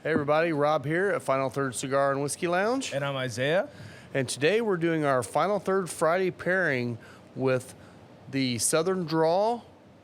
Hey everybody, Rob here at Final Third Cigar and Whiskey Lounge. And I'm Isaiah. And today we're doing our Final Third Friday pairing with the Southern Draw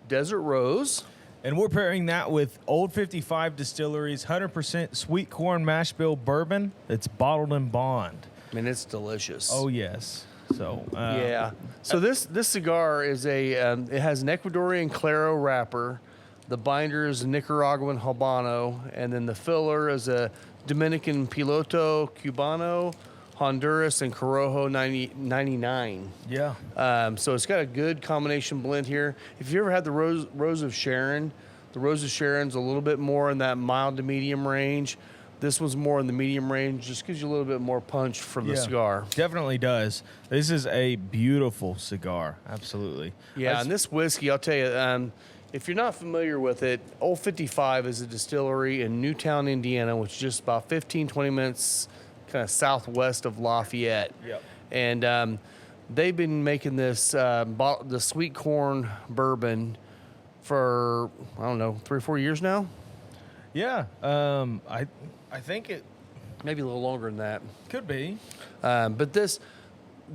Desert Rose. And we're pairing that with Old 55 Distillery's 100% sweet corn mash bill bourbon that's bottled in bond. I mean, it's delicious. Oh, yes. So yeah. So this cigar is it has an Ecuadorian Claro wrapper. The binder is a Nicaraguan Habano, and then the filler is a Dominican Piloto Cubano, Honduras, and Corojo 99. Yeah. So it's got a good combination blend here. If you ever had the Rose of Sharon, the Rose of Sharon's a little bit more in that mild to medium range. This one's more in the medium range, just gives you a little bit more punch from the cigar. Definitely does. This is a beautiful cigar. Absolutely. Yeah, and this whiskey, I'll tell you, if you're not familiar with it, Old 55 is a distillery in Newtown, Indiana, which is just about 15, 20 minutes kind of southwest of Lafayette. Yep. And they've been making this, the sweet corn bourbon for, I don't know, 3 or 4 years now? Yeah. I think it Maybe a little longer than that. could be. But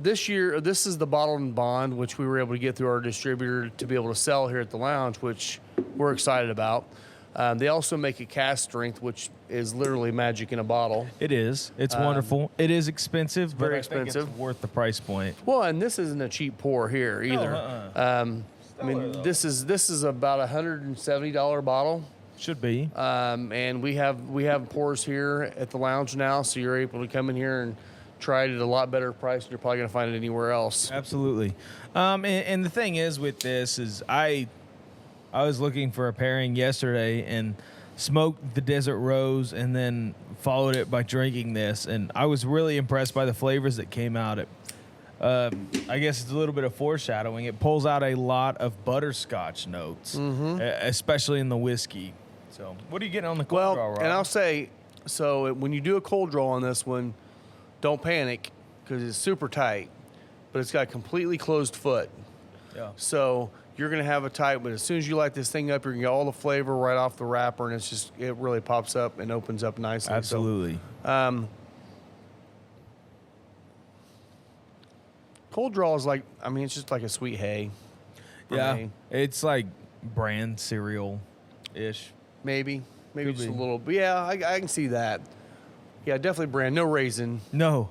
this year, this is the bottled in bond, which we were able to get through our distributor to be able to sell here at the lounge, which we're excited about. They also make a cask strength, which is literally magic in a bottle. It is. It's wonderful. It is expensive, very but I think expensive. it's worth the price point. Well, and this isn't a cheap pour here either. I mean, though. this is about $170 bottle. Should be. And we have pours here at the lounge now, so you're able to come in here and try it at a lot better price than you're probably going to find it anywhere else. Absolutely. And the thing is with this is I was looking for a pairing yesterday and smoked the Desert Rose and then followed it by drinking this, and I was really impressed by the flavors that came out. I guess it's a little bit of foreshadowing. It pulls out a lot of butterscotch notes, especially in the whiskey. So what are you getting on the cold draw, Rob? And I'll say, so when you do a cold draw on this one, don't panic because it's super tight, but it's got a completely closed foot. Yeah. So you're going to have a tight, but as soon as you light this thing up, you're going to get all the flavor right off the wrapper, and it really pops up and opens up nicely. Absolutely. So, cold draw is like, I mean, it's just like a sweet hay. for Yeah. me. It's like brand cereal-ish. Maybe Could just be. a little, but yeah, I can see that. Yeah, definitely brand. No raisin. No,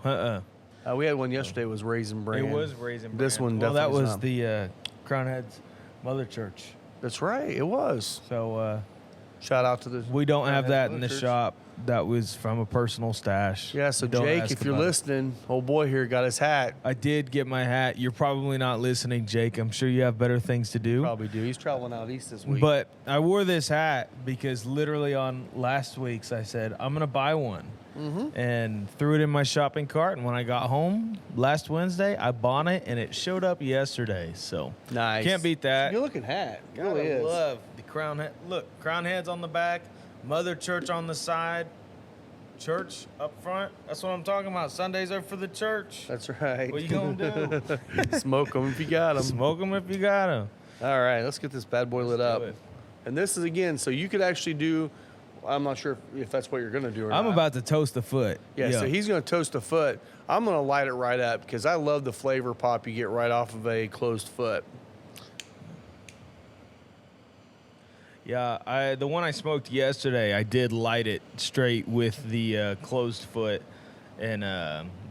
We had one yesterday. Was raisin brand. It was Raisin Brand. This one well, that definitely is was not. the Crown Heads Mother Church. That's right. It was. So Shout out to the. we don't have Crown that Heads in the Church. shop. That was from a personal stash. Yeah. So Don't Jake, ask if you're about it. listening, old boy here got his hat. I did get my hat. You're probably not listening, Jake. I'm sure you have better things to do. Probably do. He's traveling out east this week. But I wore this hat because literally on last week's I said, I'm going to buy one. And threw it in my shopping cart. And when I got home last Wednesday, I bought it and it showed up yesterday. So nice. can't beat that. Good looking hat. It Gotta really is. love the crown head. Look, crown heads on the back, Mother Church on the side, church up front. That's what I'm talking about. Sundays are for the church. That's right. What you gonna do? Smoke them if you got them. Smoke them if you got them. All right, let's get this bad boy lit up. do it. And this is again, so you could actually do. I'm not sure if that's what you're gonna do or not. I'm about to toast the foot. Yeah, so he's gonna toast a foot. I'm gonna light it right up because I love the flavor pop you get right off of a closed foot. Yeah, the one I smoked yesterday, I did light it straight with the closed foot and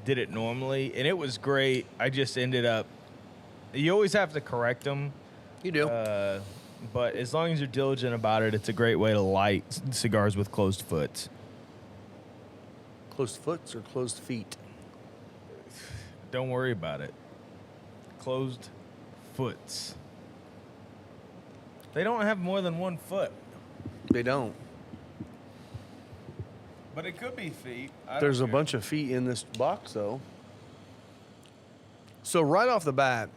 did it normally, and it was great. I just ended up. You always have to correct them. You do. But as long as you're diligent about it, it's a great way to light cigars with closed foots. Closed foots or closed feet? Don't worry about it. Closed foots. They don't have more than one foot, They don't. but it could be feet. There's a bunch of feet in this box, though. So right off the bat,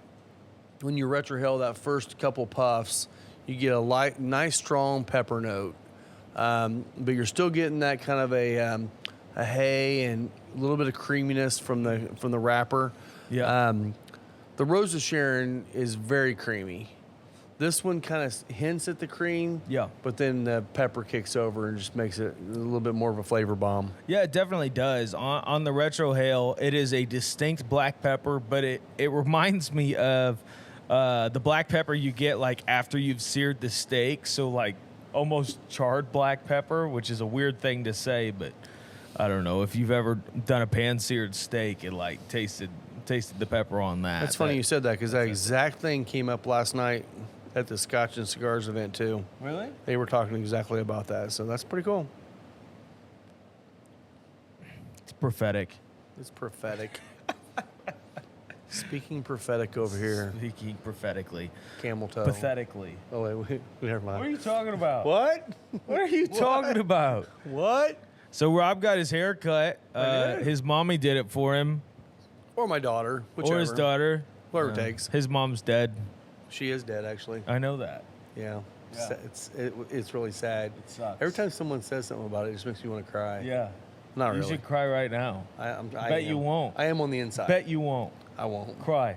when you retrohale that first couple puffs, you get a light, nice, strong pepper note. But you're still getting that kind of a hay and a little bit of creaminess from the wrapper. Yeah. The Rose of Sharon is very creamy. This one kind of hints at the cream. Yeah. But then the pepper kicks over and just makes it a little bit more of a flavor bomb. Yeah, it definitely does. On the Retro Hail, it is a distinct black pepper, but it reminds me of the black pepper you get like after you've seared the steak. So like almost charred black pepper, which is a weird thing to say, but I don't know if you've ever done a pan seared steak. It like tasted the pepper on that. That's funny you said that because that exact thing came up last night at the Scotch and Cigars event too. Really? They were talking exactly about that, so that's pretty cool. It's prophetic. It's prophetic. Speaking prophetic over here. Speaking prophetically. Camel toe. Pathetically. Oh wait, never mind. What are you talking about? What? What are you talking about? What? So Rob got his hair cut. His mommy did it for him. Or my daughter, whichever. Or his daughter. Whoever it takes. His mom's dead. She is dead, actually. I know that. Yeah. Yeah. It's really sad. It sucks. Every time someone says something about it, it just makes me want to cry. Yeah. Not You really. should cry right now. I Bet you won't. I am on the inside. Bet you won't. I won't. Cry.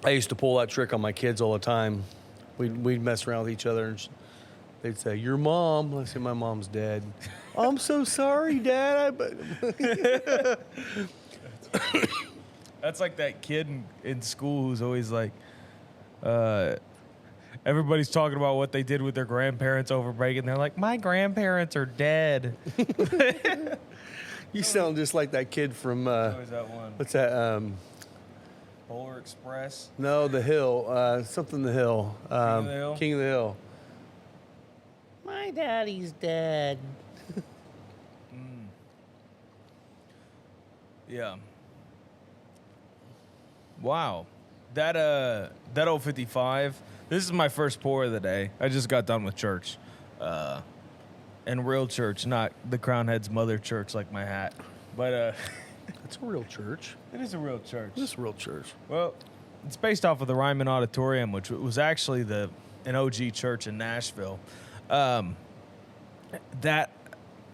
I used to pull that trick on my kids all the time. We'd mess around with each other, and they'd say, "Your mom." I'd say, "My mom's dead." "I'm so sorry, Dad." That's like that kid in school who's always like, everybody's talking about what they did with their grandparents over break, and they're like, "My grandparents are dead." You sound just like that kid from Always that one. what's that? Polar Express. No, The Hill. Something The Hill. King of the Hill? King of the Hill. My daddy's dead. Yeah. Wow. That 055. This is my first pour of the day. I just got done with church. And real church, not the Crown Head's mother church like my hat. But It's a real church. it is a real church. It's a real church. Well, it's based off of the Ryman Auditorium, which was actually an OG church in Nashville. That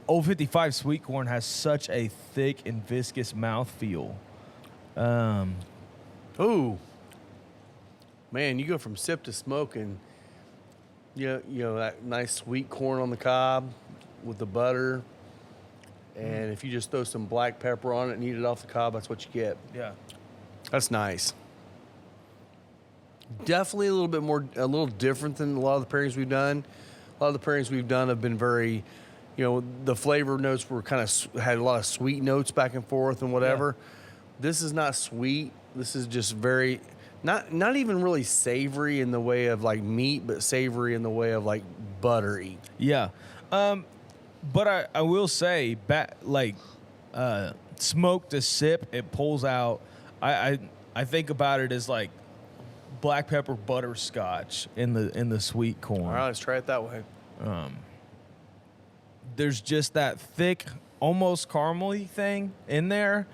055 sweet corn has such a thick and viscous mouthfeel. Ooh. Man, you go from sip to smoke, and you know that nice sweet corn on the cob with the butter. And if you just throw some black pepper on it and eat it off the cob, that's what you get. Yeah. That's nice. Definitely a little different than a lot of the pairings we've done. A lot of the pairings we've done have been very, the flavor notes were kind of had a lot of sweet notes back and forth and whatever. Yeah. This is not sweet. This is just very, not even really savory in the way of like meat, but savory in the way of like buttery. Yeah. But I will say, smoke to sip, it pulls out. I think about it as like black pepper butterscotch in the sweet corn. All right, let's try it that way. There's just that thick, almost caramely thing in there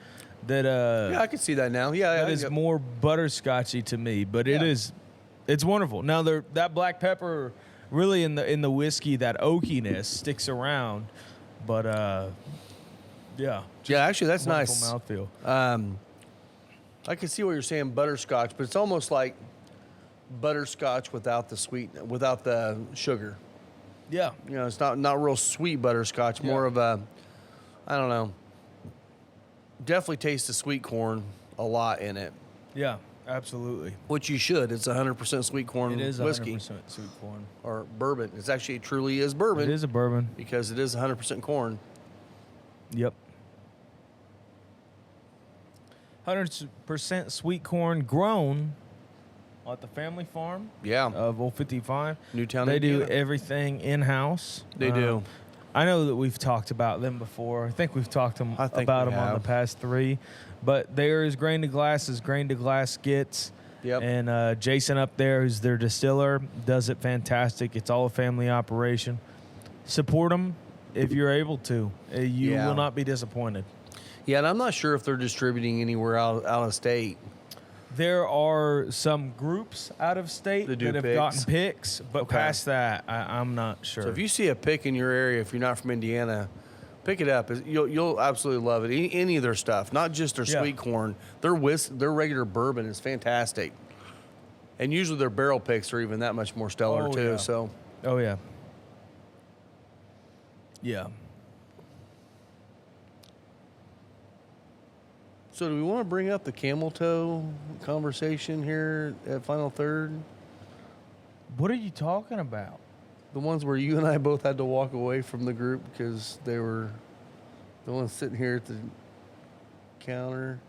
that Yeah, I can see that now. Yeah, that is more butterscotchy to me, but it's wonderful. Now that black pepper really in the whiskey, that oakiness sticks around, but yeah, actually that's nice. mouthfeel. I can see what you're saying, butterscotch, but it's almost like butterscotch without the sugar. Yeah, It's not real sweet butterscotch, more of a, I don't know. Definitely taste the sweet corn a lot in it. yeah, absolutely. Which you should. It's 100% sweet corn It is whiskey 100% sweet corn. or bourbon. It truly is bourbon. It is a bourbon. because it is 100% corn. Yep. 100% sweet corn grown at the family farm Yeah. of 055. Newtown, They do Indiana. everything in-house. They do. I know that we've talked about them before. I think we've talked I think about we them on the have. past 3. But they're as grain to glass as grain to glass gets. Yep. And Jason up there, who's their distiller, does it fantastic. It's all a family operation. Support them if you're able to. You Yeah. will not be disappointed. Yeah, and I'm not sure if they're distributing anywhere out of state. There are some groups out of state That do that have picks. gotten picks, but Okay. past that, I'm not sure. So if you see a pick in your area, if you're not from Indiana, Pick it up. You'll absolutely love it. Any of their stuff, not just their sweet corn. Their regular bourbon is fantastic. And usually their barrel picks are even that much more stellar too. Yeah. So. Oh yeah. Yeah. So do we want to bring up the camel toe conversation here at Final Third? What are you talking about? The ones where you and I both had to walk away from the group because they were the ones sitting here at the counter.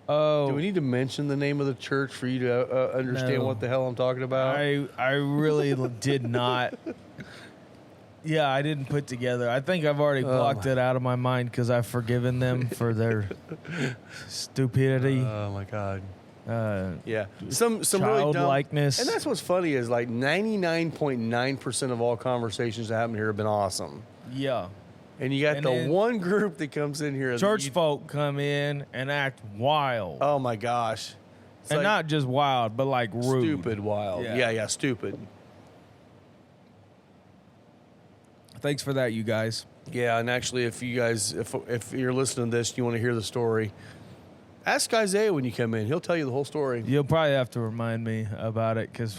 Oh, Do we need to mention the name of the church for you to understand No. what the hell I'm talking about? I really did not. Yeah, I didn't put together. I think I've already blocked it out of my mind because I've forgiven them for their stupidity. Oh my God. Yeah. Some really dumb. Childlikeness. And that's what's funny is like 99.9% of all conversations that happen here have been awesome. Yeah. And you got And the then one group that comes in here. Church folk come in and act wild. Oh my gosh. It's and like not just wild, but like rude. stupid wild. Yeah. Yeah, stupid. Thanks for that, you guys. Yeah, and actually if you guys if you're listening to this, you want to hear the story, ask Isaiah when you come in. He'll tell you the whole story. You'll probably have to remind me about it because,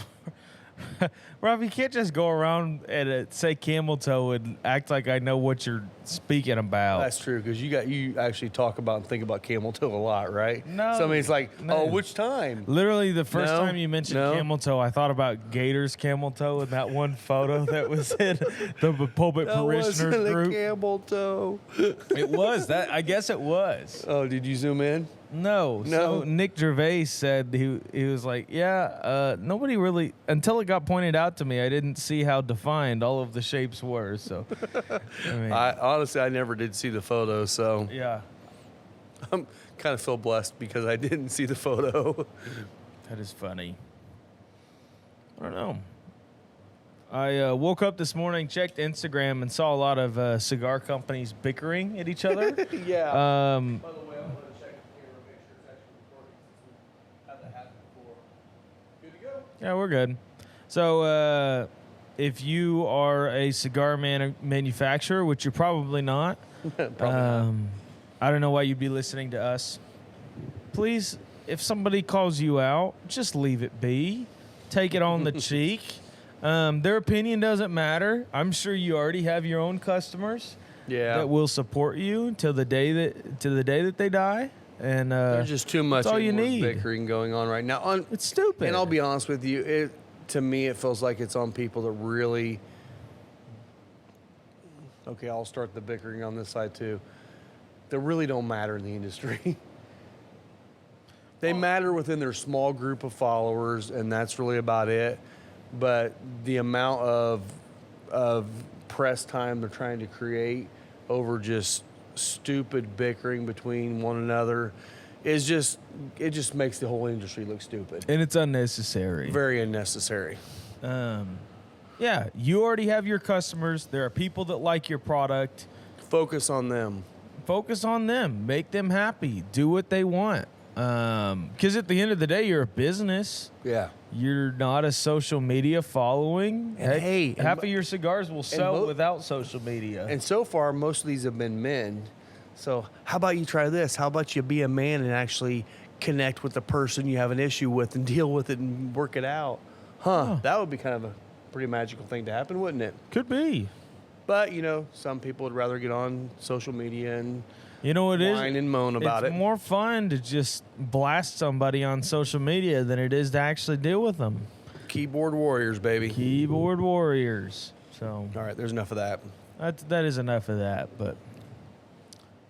Rob, you can't just go around and say camel toe and act like I know what you're speaking about. That's true, because you actually talk about and think about camel toe a lot, right? No. So I mean, it's like, No. which time? Literally, the first No, time you mentioned no. camel toe, I thought about Gator's camel toe in that one photo that was in the pulpit That parishioners wasn't a group. camel toe. It was that. I guess it was. Oh, did you zoom in? No. No? So Nick Gervais said he was like, yeah, nobody really, until it got pointed out to me, I didn't see how defined all of the shapes were. So, I mean, Honestly, I never did see the photo, so yeah, I'm kind of feel blessed because I didn't see the photo. that is funny. I don't know. I woke up this morning, checked Instagram, and saw a lot of cigar companies bickering at each other. Yeah. By the way, I'm going to check the camera, make sure it's actually recording since we've had that happen before. Good to go? Yeah, we're good. So, if you are a cigar manufacturer, which you're probably not, I don't know why you'd be listening to us. Please, if somebody calls you out, just leave it be. Take it on the cheek. Their opinion doesn't matter. I'm sure you already have your own customers that will support you till the day that they die. And There's just too much that's all you need. bickering going on right now. It's stupid. And I'll be honest with you, to me, it feels like it's on people that really. Okay, I'll start the bickering on this side too. That really don't matter in the industry. They matter within their small group of followers, and that's really about it. But the amount of press time they're trying to create over just stupid bickering between one another it just makes the whole industry look stupid. And it's unnecessary. Very unnecessary. Yeah, you already have your customers. There are people that like your product. Focus on them. Focus on them. Make them happy. Do what they want. Because at the end of the day, you're a business. Yeah. You're not a social media following. And hey, half of your cigars will sell without social media. And so far, most of these have been men. So how about you try this? How about you be a man and actually connect with the person you have an issue with and deal with it and work it out? That would be kind of a pretty magical thing to happen, wouldn't it? Could be. But, some people would rather get on social media and whine and moan about it. It's more fun to just blast somebody on social media than it is to actually deal with them. Keyboard warriors, baby. Keyboard warriors. So, all right, there's enough of that. That is enough of that, but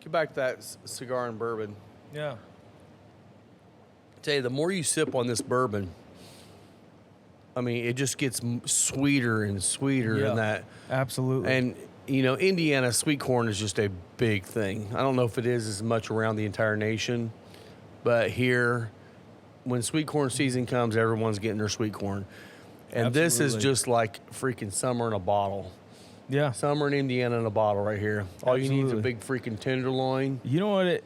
Get back to that cigar and bourbon. yeah. I tell you, the more you sip on this bourbon, I mean, it just gets sweeter and sweeter Yeah, and that. Absolutely. And, Indiana sweet corn is just a big thing. I don't know if it is as much around the entire nation, but here, when sweet corn season comes, everyone's getting their sweet corn. And this is Absolutely. just like freaking summer in a bottle. Yeah. Summer in Indiana in a bottle right here. All you need is a Absolutely. big freaking tenderloin. You know what it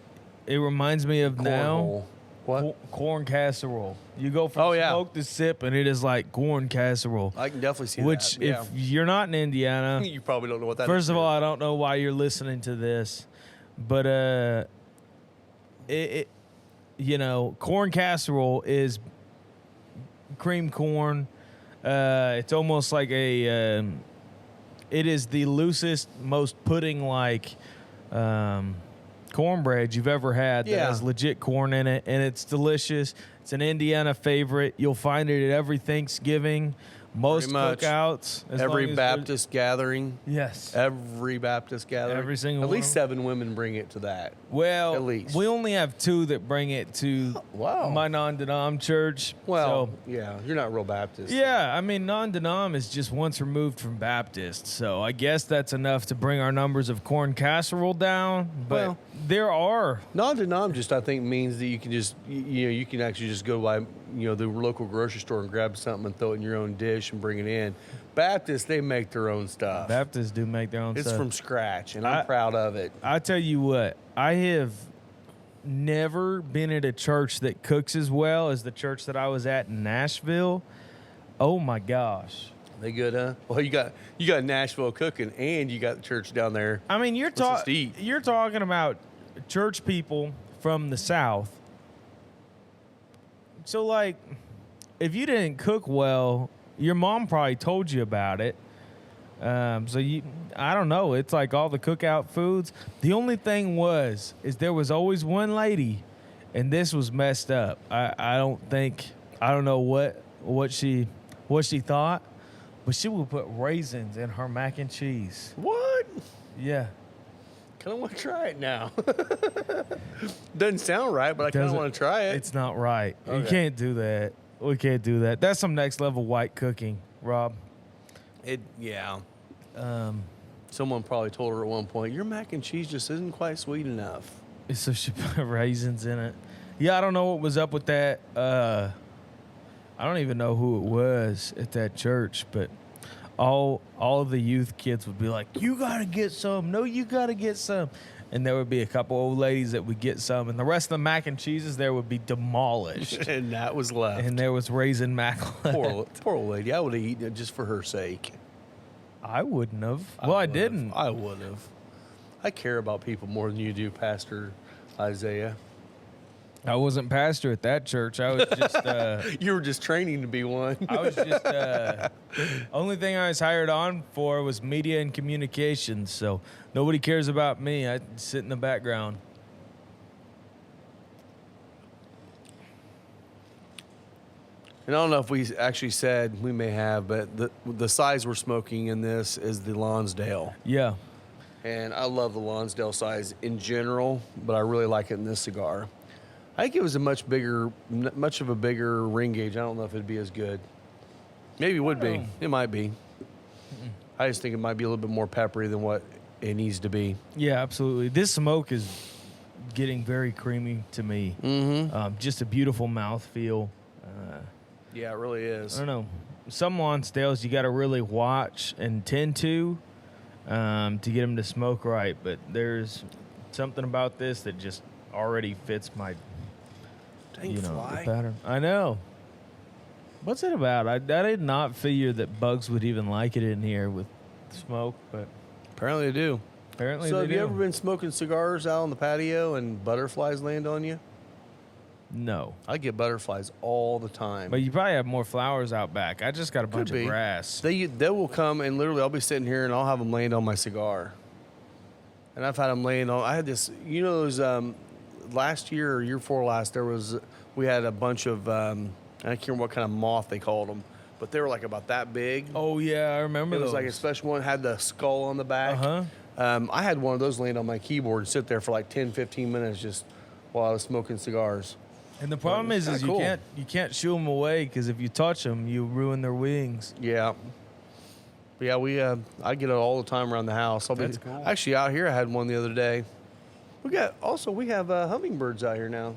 reminds me of now? Cornhole. What? Corn casserole. You go from Oh, yeah. smoke to sip, and it is like corn casserole. I can definitely see Which, that. if you're not in Indiana, You probably don't know what that is. first of all, I don't know why you're listening to this, but corn casserole is cream corn. It's almost like it is the loosest, most pudding-like cornbread you've ever had that Yeah. has legit corn in it, and it's delicious. It's an Indiana favorite. You'll find it at every Thanksgiving, most Pretty much. cookouts. as Every long as Baptist gathering. Yes. Every Baptist gathering. Every single At one least of 7 women bring it to that. Well, At least. we only have 2 that bring it to Wow. my non-denom church. Well, so, yeah, you're not real Baptist. yeah, I mean, non-denom is just once removed from Baptist, so I guess that's enough to bring our numbers of corn casserole down. But Well. there are, Non-denom just, I think, means that you can just, you can actually just go by, the local grocery store and grab something and throw it in your own dish and bring it in. Baptists, they make their own stuff. Baptists do make their own It's stuff. from scratch, and I'm proud of it. I tell you what, I have never been at a church that cooks as well as the church that I was at in Nashville. Oh my gosh. They good, huh? Well, you got Nashville cooking, and you got the church down there. I mean, Let's just eat. you're talking about church people from the South. So, like, if you didn't cook well, your mom probably told you about it. I don't know. It's like all the cookout foods. The only thing is there was always one lady, and this was messed up. I don't know what she thought, but she would put raisins in her mac and cheese. What? Yeah. Kind of want to try it now. Doesn't sound right, but I kind of Doesn't- want to try it. It's not right. You Okay. can't do that. We can't do that. That's some next level white cooking, Rob. Yeah. Um, Someone probably told her at one point, your mac and cheese just isn't quite sweet enough. so she put raisins in it. Yeah, I don't know what was up with that. I don't even know who it was at that church, but all of the youth kids would be like, "You gotta get some. No, you gotta get some." And there would be a couple old ladies that would get some, and the rest of the mac and cheeses there would be demolished. And that was left. And there was raisin mac left. Poor old lady. I would have eaten it just for her sake. I wouldn't have. Well, I didn't. I would have. I care about people more than you do, Pastor Isaiah. I wasn't pastor at that church. I was just You were just training to be one. only thing I was hired on for was media and communications. So nobody cares about me. I sit in the background. And I don't know if we actually said, we may have, but the size we're smoking in this is the Lonsdale. Yeah. And I love the Lonsdale size in general, but I really like it in this cigar. I think it was a much of a bigger ring gauge. I don't know if it'd be as good. Maybe it would be. It might be. I just think it might be a little bit more peppery than what it needs to be. Yeah, absolutely. This smoke is getting very creamy to me. Mm-hmm. Just a beautiful mouthfeel. Yeah, it really is. I don't know. Some Lonsdales you got to really watch and tend to get them to smoke right. But there's something about this that just already fits my, Dang the fly. pattern. I know. What's it about? I did not figure that bugs would even like it in here with smoke, but Apparently they do. apparently So they have do. you ever been smoking cigars out on the patio and butterflies land on you? No. I get butterflies all the time. But you probably have more flowers out back. I just got a bunch Could be. of grass. They will come and literally I'll be sitting here and I'll have them land on my cigar. And I've had them laying on. I had this, those last year or year before last, we had a bunch of I can't remember what kind of moth they called them, but they were like about that big. Oh, yeah, I remember It was those. like a special one, had the skull on the back. Uh-huh. I had one of those land on my keyboard and sit there for like 10, 15 minutes just while I was smoking cigars. And the problem It's is kinda you cool. can't shoo them away because if you touch them, you ruin their wings. Yeah. But yeah, I get it all the time around the house. That's cool. Actually, out here I had one the other day. We have hummingbirds out here now.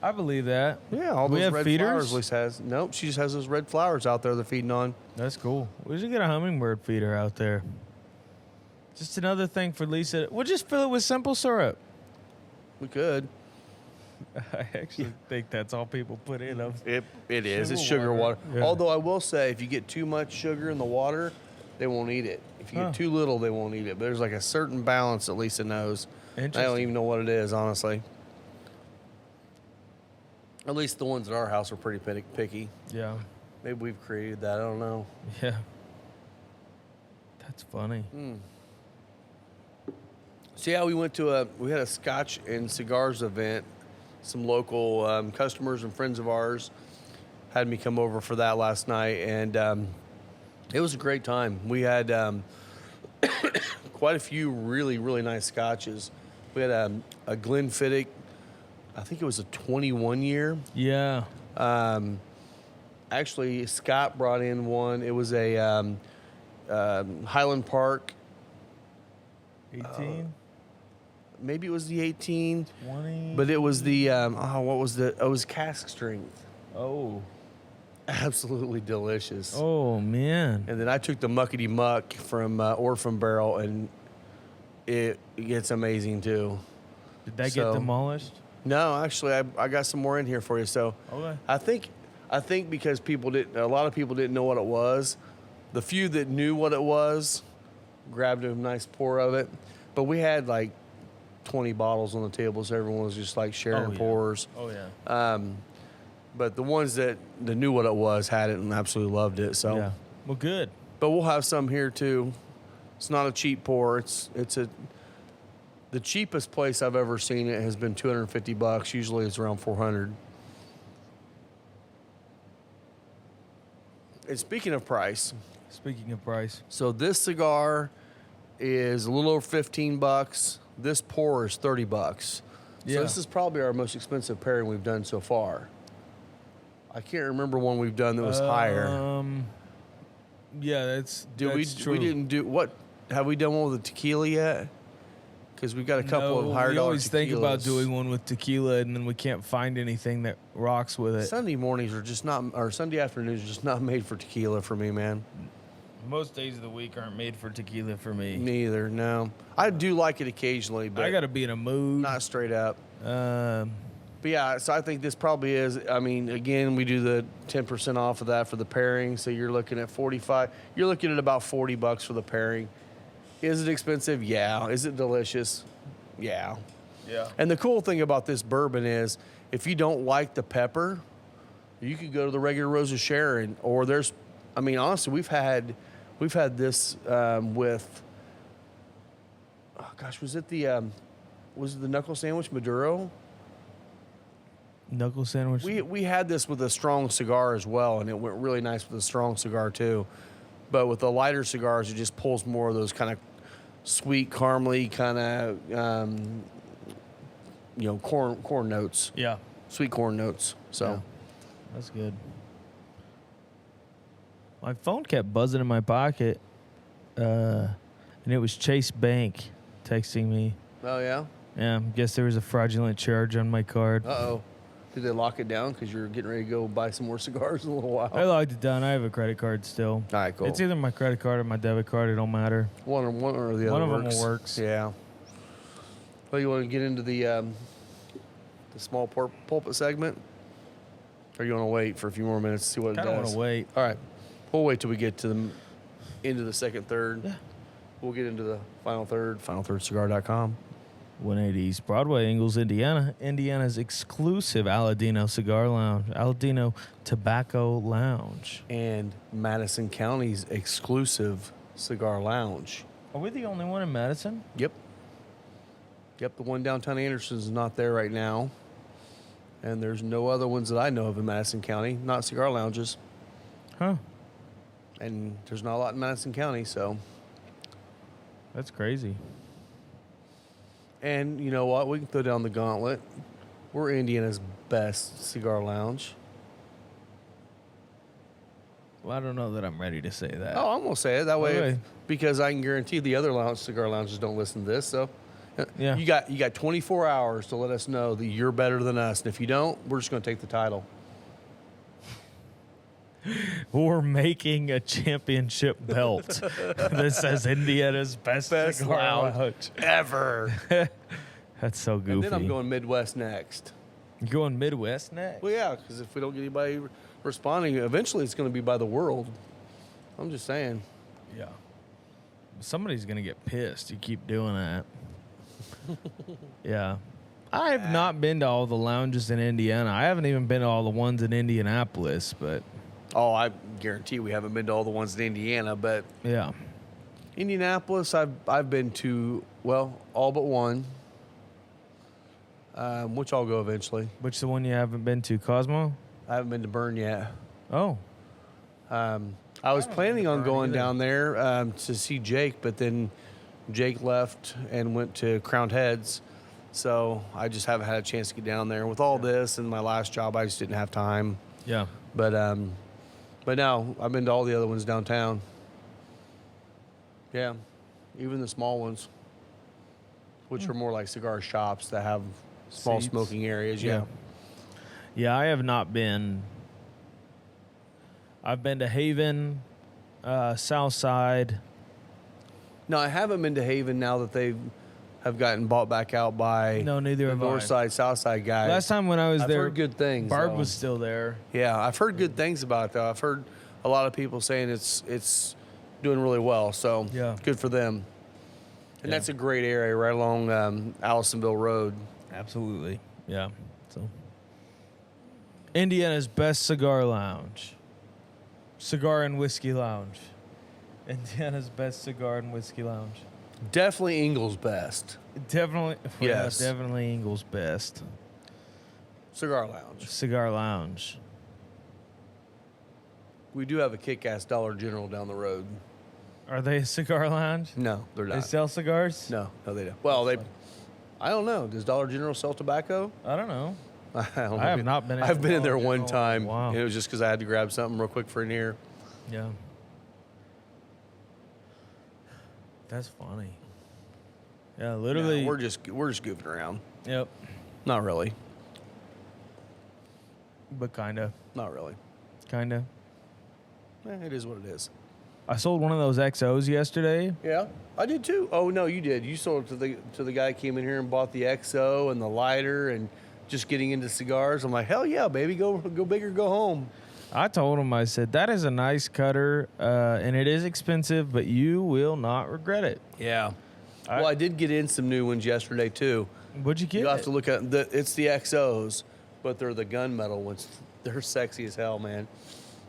I believe that. Yeah, all We those have red feeders? flowers Lisa has. Nope, she just has those red flowers out there they're feeding on. That's cool. We should get a hummingbird feeder out there. Just another thing for Lisa. We'll just fill it with simple syrup. We could. I actually think that's all people put in them. It is. It's Sugar sugar water. water. Yeah. Although I will say, if you get too much sugar in the water, they won't eat it. If you Huh. get too little, they won't eat it. But there's like a certain balance at Lisa knows. I don't Interesting. even know what it is, honestly. At least the ones at our house are pretty picky. Yeah. Maybe we've created that. I don't know. Yeah. That's funny. So yeah, we had a Scotch and cigars event. Some local customers and friends of ours had me come over for that last night, and it was a great time. We had quite a few really, really nice scotches. We had a Glenfiddich, I think it was a 21 year. Yeah. Actually, Scott brought in one. It was a Highland Park. 18, Maybe it was the 18, 20. but it was the it was cask strength. Oh. Absolutely delicious. Oh, man. And then I took the Muckety Muck from Orphan Barrel, and it gets amazing too. Did that So- get demolished? No, actually, I got some more in here for you. So Okay. I think because a lot of people didn't know what it was. The few that knew what it was grabbed a nice pour of it. But we had like 20 bottles on the table, so everyone was just like sharing yeah. pours. Oh, yeah. But the ones that knew what it was had it and absolutely loved it. So, Yeah. Well, good. but we'll have some here too. It's not a cheap pour. The cheapest place I've ever seen it has been $250. Usually it's around $400. And speaking of price, Speaking of price. so this cigar is a little over $15. This pour is $30. So Yeah. this is probably our most expensive pairing we've done so far. I can't remember one we've done that was higher. Yeah, that's true. We didn't do what? Have we done one with a tequila yet? Because we've got a couple of higher we dollar always think about tequilas. doing one with tequila, and then we can't find anything that rocks with it. Sunday mornings are just not, or Sunday afternoons are just not made for tequila for me, man. Most days of the week aren't made for tequila for me. Me either. No, I do like it occasionally, but I got to be in a mood. not straight up. Um, But yeah, so I think this probably is. I mean, again, we do the 10% off of that for the pairing, so you're looking at 45. You're looking at about $40 for the pairing. Is it expensive? Yeah. Is it delicious? Yeah. yeah. And the cool thing about this bourbon is, if you don't like the pepper, you could go to the regular Rose of Sharon, or there's. I mean, honestly, we've had this with. Oh gosh, was it the knuckle sandwich Maduro? Knuckle sandwich. We had this with a strong cigar as well, and it went really nice with a strong cigar too. But with the lighter cigars, it just pulls more of those kind of sweet, caramely kind of, corn notes, yeah. sweet corn notes. So Yeah. That's good. My phone kept buzzing in my pocket, and it was Chase Bank texting me. oh yeah, Yeah, guess there was a fraudulent charge on my card. oh. Did they lock it down because you're getting ready to go buy some more cigars in a little while? I logged it down. I have a credit card still. All right, cool. It's either my credit card or my debit card. It don't matter. One or the other. One of them works. works. Yeah. Well, you want to get into the small pulpit segment, or you want to wait for a few more minutes to see what it Kind of does? want to wait. All right, we'll wait till we get to the into the second third. Yeah. We'll get into the final third. FinalThirdCigar.com. 180 East Broadway, Ingalls, Indiana. Indiana's exclusive Aladino Cigar Lounge. Aladino Tobacco Lounge. And Madison County's exclusive cigar lounge. Are we the only one in Madison? Yep. The one downtown Anderson is not there right now. And there's no other ones that I know of in Madison County, not cigar lounges. Huh. And there's not a lot in Madison County, so. That's crazy. And you know what? We can throw down the gauntlet. We're Indiana's best cigar lounge. Well, I don't know that I'm ready to say that. Oh, I'm going to say it that way Okay. because I can guarantee the other cigar lounges don't listen to this. So Yeah. you got 24 hours to let us know that you're better than us. And if you don't, we're just going to take the title. We're making a championship belt that says Indiana's best cigar lounge lounge. ever. That's so goofy. And then I'm going Midwest next. You going Midwest next? Well, yeah, because if we don't get anybody responding, eventually it's going to be by the world. I'm just saying. Yeah. Somebody's going to get pissed. You keep doing that. Yeah. I have not been to all the lounges in Indiana. I haven't even been to all the ones in Indianapolis, but Oh, I guarantee we haven't been to all the ones in Indiana, but yeah. Indianapolis, I've been to, well, all but one, which I'll go eventually. Which the one you haven't been to, Cosmo? I haven't been to Bern yet. Oh. I was planning on going down there to see Jake, but then Jake left and went to Crowned Heads, so I just haven't had a chance to get down there. With all this and my last job, I just didn't have time. Yeah. But now I've been to all the other ones downtown. Yeah, even the small ones, which are more like cigar shops that have small Seats. smoking areas. Yeah. Yeah, I have not been. I've been to Haven, South Side. No, I haven't been to Haven now that they have gotten bought back out by No, neither the have North I. Side, South Side guys. Last time when I was I've there, heard good things. Barb though. was still there. Yeah, I've heard good things about it, though. I've heard a lot of people saying it's doing really well, so Yeah. good for them. And Yeah. that's a great area right along Allisonville Road. Absolutely. Yeah. So, Indiana's best cigar lounge. Cigar and Whiskey Lounge. Indiana's best cigar and whiskey lounge. Definitely Ingles best. Definitely. Yes. Yeah, definitely Ingles best. Cigar Lounge. Cigar Lounge. We do have a kick-ass Dollar General down the road. Are they a cigar lounge? No, they're They not. sell cigars? No, they don't. Well, I don't know. Does Dollar General sell tobacco? I don't know. I don't know. I have not been in I've been in there Dollar one General. time. Wow. And it was just because I had to grab something real quick for in here. Yeah. That's funny. Yeah, literally. No, we're just goofing around. Yep. Not really. But kinda. Not really. Kinda. It is what it is. I sold one of those XOs yesterday. Yeah, I did too. Oh no, you did. You sold it to the guy who came in here and bought the XO and the lighter and just getting into cigars. I'm like, hell yeah, baby, go big or go home. I told him, I said, that is a nice cutter, and it is expensive, but you will not regret it. Yeah. Well, I did get in some new ones yesterday too. What'd you get? You have to look at it's the XOs, but they're the gunmetal ones. They're sexy as hell, man.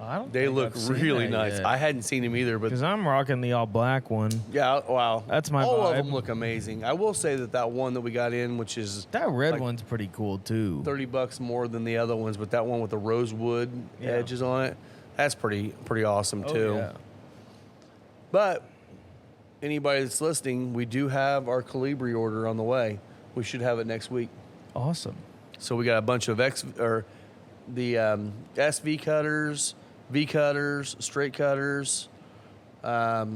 I don't They think look I've seen really that nice. yet. I hadn't seen them either, but Because I'm rocking the all black one. yeah, wow. That's my All of vibe. them look amazing. I will say that one that we got in, which is That red like one's pretty cool too. $30 more than the other ones, but that one with the rosewood Yeah. edges on it, that's pretty awesome too. Yeah. But anybody that's listening, we do have our Calibri order on the way. We should have it next week. Awesome. So we got a bunch of the SV cutters, V cutters, straight cutters. I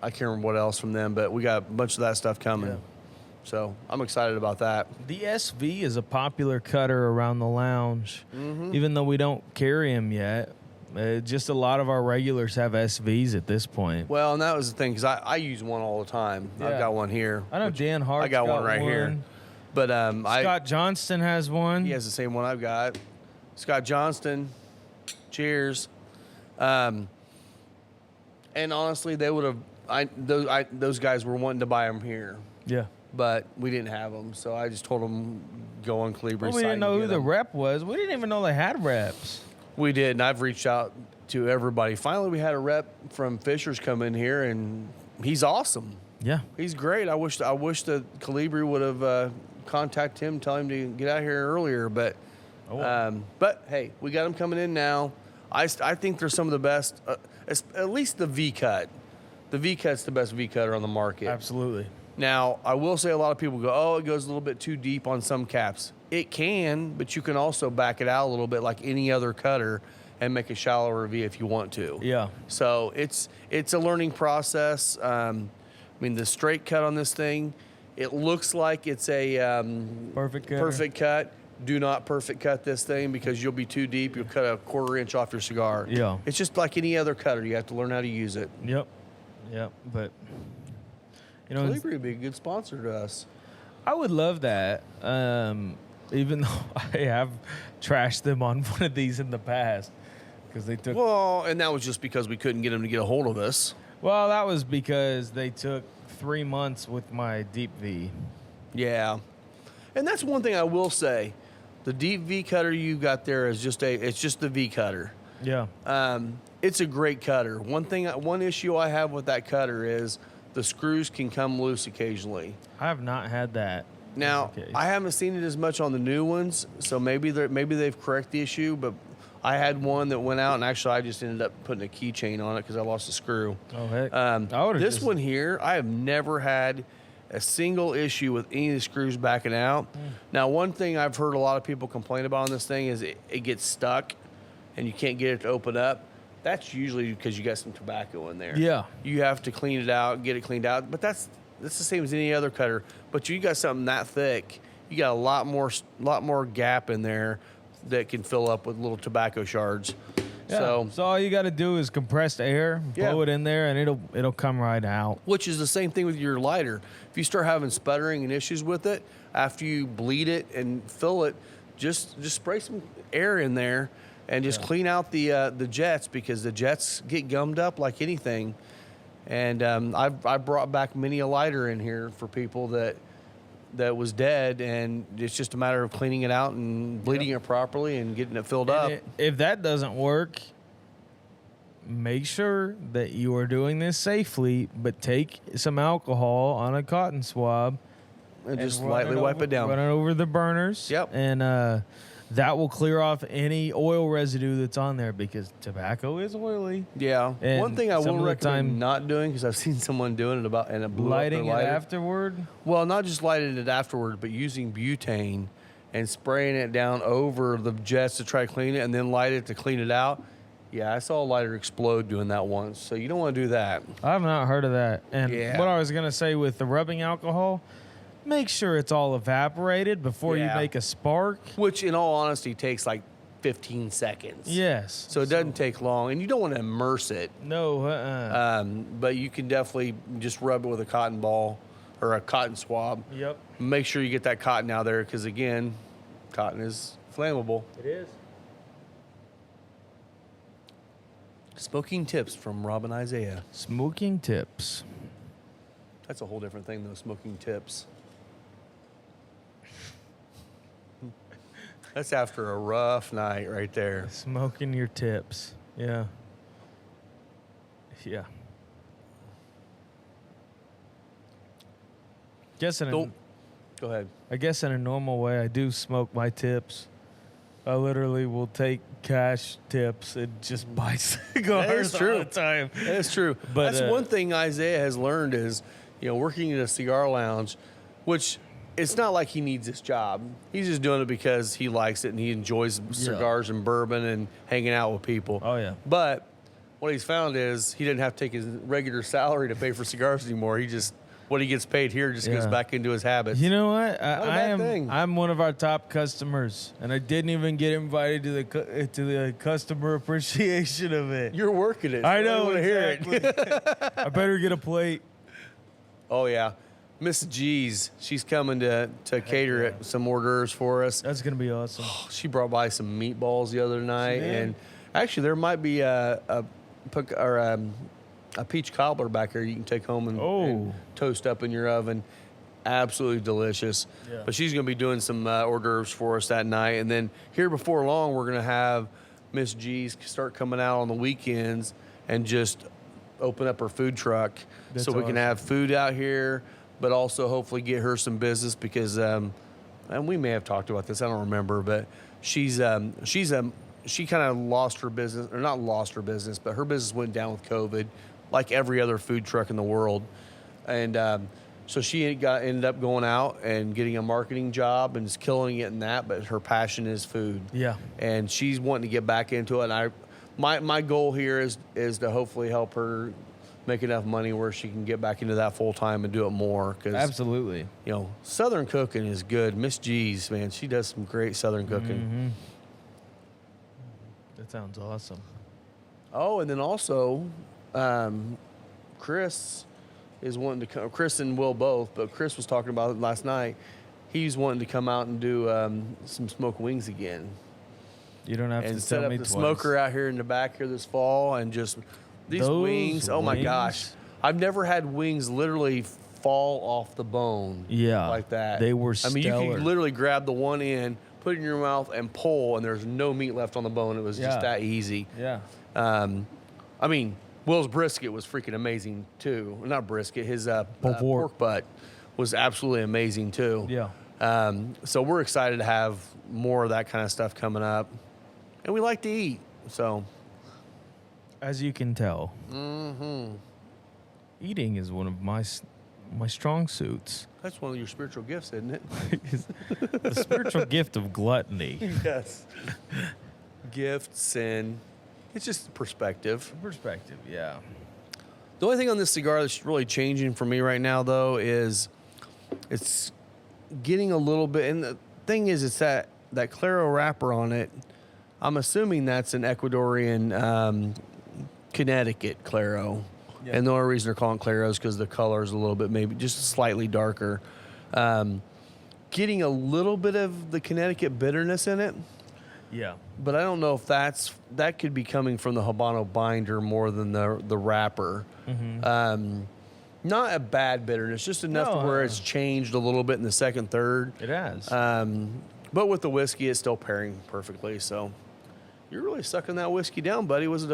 can't remember what else from them, but we got a bunch of that stuff coming. Yeah. So I'm excited about that. The SV is a popular cutter around the lounge, even though we don't carry them yet. Just a lot of our regulars have SVs at this point. Well, and that was the thing, because I use one all the time. Yeah. I've got one here. I know Dan Hart's I got one right here. But Scott Johnston has one. he has the same one I've got. Scott Johnston. Cheers. And honestly, they would have. Those guys were wanting to buy them here, Yeah. but we didn't have them, so I just told them go on Calibri's Well, we site didn't and know get who the them. rep was. We didn't even know they had reps. We did, and I've reached out to everybody. Finally, we had a rep from Fisher's come in here, and he's awesome. Yeah. He's great. I wish the Calibri would have contacted him, tell him to get out here earlier. But but hey, we got him coming in now. I think they're some of the best. At least the V cut. The V cut's the best V cutter on the market. Absolutely. Now, I will say a lot of people go, oh, it goes a little bit too deep on some caps. It can, but you can also back it out a little bit like any other cutter and make a shallower V if you want to. Yeah. So it's a learning process. I mean, the straight cut on this thing, it looks like it's a Perfect cutter. perfect cut. Do not perfect cut this thing because you'll be too deep. You'll cut a quarter inch off your cigar. Yeah. It's just like any other cutter. You have to learn how to use it. Yep. Yep. But you know, Calibri would be a good sponsor to us. I would love that. even though I have trashed them on one of these in the past because they took. Well, and that was just because we couldn't get them to get a hold of us. Well, that was because they took 3 months with my deep V. Yeah. And that's one thing I will say. The deep V cutter you got there is it's just the V cutter. Yeah. It's a great cutter. One issue I have with that cutter is the screws can come loose occasionally. I have not had that. Now, I haven't seen it as much on the new ones, so maybe they've corrected the issue, but I had one that went out, and actually I just ended up putting a keychain on it because I lost a screw. Oh, heck. This one here, I have never had a single issue with any of the screws backing out. Now, one thing I've heard a lot of people complain about on this thing is it gets stuck and you can't get it to open up. That's usually because you got some tobacco in there. Yeah. You have to clean it out, get it cleaned out. But that's the same as any other cutter. But you got something that thick, you got a lot more gap in there that can fill up with little tobacco shards. Yeah. So all you got to do is compressed air, blow it in there, and it'll come right out. Which is the same thing with your lighter. If you start having sputtering and issues with it, after you bleed it and fill it, just spray some air in there and just clean out the jets, because the jets get gummed up like anything. And I've brought back many a lighter in here for people that was dead, and it's just a matter of cleaning it out and bleeding it properly and getting it filled up. If that doesn't work, make sure that you are doing this safely, but take some alcohol on a cotton swab and just lightly wipe it down. Run it over the burners. Yep. And that will clear off any oil residue that's on there, because tobacco is oily. Yeah. And one thing I will recommend time, not doing, because I've seen someone doing it and it blew lighting up their it lighter. afterward. Well, not just lighting it afterward, but using butane and spraying it down over the jets to try to clean it, and then light it to clean it out. Yeah, I saw a lighter explode doing that once, so you don't want to do that. I've not heard of that. And Yeah. what I was going to say with the rubbing alcohol, make sure it's all evaporated before you make a spark. Which, in all honesty, takes like 15 seconds. Yes. So it doesn't take long, and you don't want to immerse it. No. But you can definitely just rub it with a cotton ball or a cotton swab. Yep. Make sure you get that cotton out there, because, again, cotton is flammable. It is. Smoking tips from Rob and Isaiah. Smoking tips. That's a whole different thing, though, smoking tips. That's after a rough night right there. Smoking your tips. Yeah. Yeah. Go ahead. I guess in a normal way, I do smoke my tips. I literally will take cash tips and just buy cigars all the time. That's true. But that's one thing Isaiah has learned is, working in a cigar lounge, which it's not like he needs this job. He's just doing it because he likes it and he enjoys cigars and bourbon and hanging out with people. Oh, yeah. But what he's found is he didn't have to take his regular salary to pay for cigars anymore. What he gets paid here just goes back into his habits. You know what? Thing. I'm one of our top customers, and I didn't even get invited to the customer appreciation event. You're working it. I know. I want to hear it. I better get a plate. Oh yeah, Miss G's. She's coming to cater some hors d'oeuvres for us. That's gonna be awesome. She brought by some meatballs the other night, and actually there might be a peach cobbler back here you can take home and toast up in your oven. Absolutely delicious. Yeah. But she's going to be doing some hors d'oeuvres for us that night. And then here before long, we're going to have Miss G's start coming out on the weekends and just open up her food truck. So we can have food out here, but also hopefully get her some business, because, and we may have talked about this, I don't remember, but she kind of lost her business, or not lost her business, but her business went down with COVID, like every other food truck in the world. And so she ended up going out and getting a marketing job and is killing it in that, but her passion is food. Yeah. And she's wanting to get back into it. And my goal here is to hopefully help her make enough money where she can get back into that full time and do it more. Absolutely. Southern cooking is good. Miss G's, man, she does some great Southern cooking. Mm-hmm. That sounds awesome. Oh, and then also, Chris is wanting to come. Chris and Will both, but Chris was talking about it last night. he's wanting to come out and do some smoked wings again. You don't have And to set tell up me the twice. smoker out here in the back here this fall, and just these Those wings. Oh my gosh, wings. I've never had wings literally fall off the bone. Yeah, like that. they were I mean, you stellar. could literally grab the one end, put it in your mouth, and pull, and there's no meat left on the bone. It was just Yeah. that easy. Yeah. I mean, Will's brisket was freaking amazing too. Not brisket, his pork butt was absolutely amazing too. Yeah. So we're excited to have more of that kind of stuff coming up, and we like to eat. So, As you can tell, eating is one of my strong suits. that's one of your spiritual gifts, isn't it? The spiritual gift of gluttony. Yes. Gifts, and it's just perspective. Perspective, yeah. The only thing on this cigar that's really changing for me right now, though, is it's getting a little bit. And the thing is, it's that Claro wrapper on it. I'm assuming that's an Ecuadorian Connecticut Claro. Yeah. And the only reason they're calling Claro is because the color is a little bit, maybe just slightly darker. Getting a little bit of the Connecticut bitterness in it. Yeah. But I don't know if that could be coming from the Habano binder more than the wrapper. Not a bad bitterness, just enough to where it's changed a little bit in the second, third. It has. But with the whiskey, it's still pairing perfectly. So you're really sucking that whiskey down, buddy. Was it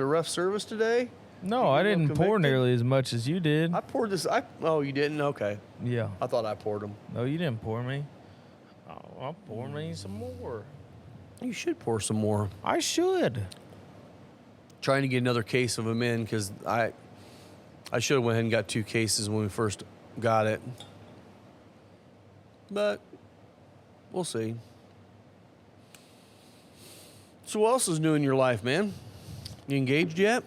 a rough service today? No, I didn't pour convicted? nearly as much as you did. I poured this. Oh, you didn't? Okay. Yeah. I thought I poured them. No, you didn't pour me. I'll pour me some more. You should pour some more. I should. Trying to get another case of them in because I should have went ahead and got 2 cases when we first got it. But we'll see. So what else is new in your life, man? You engaged yet?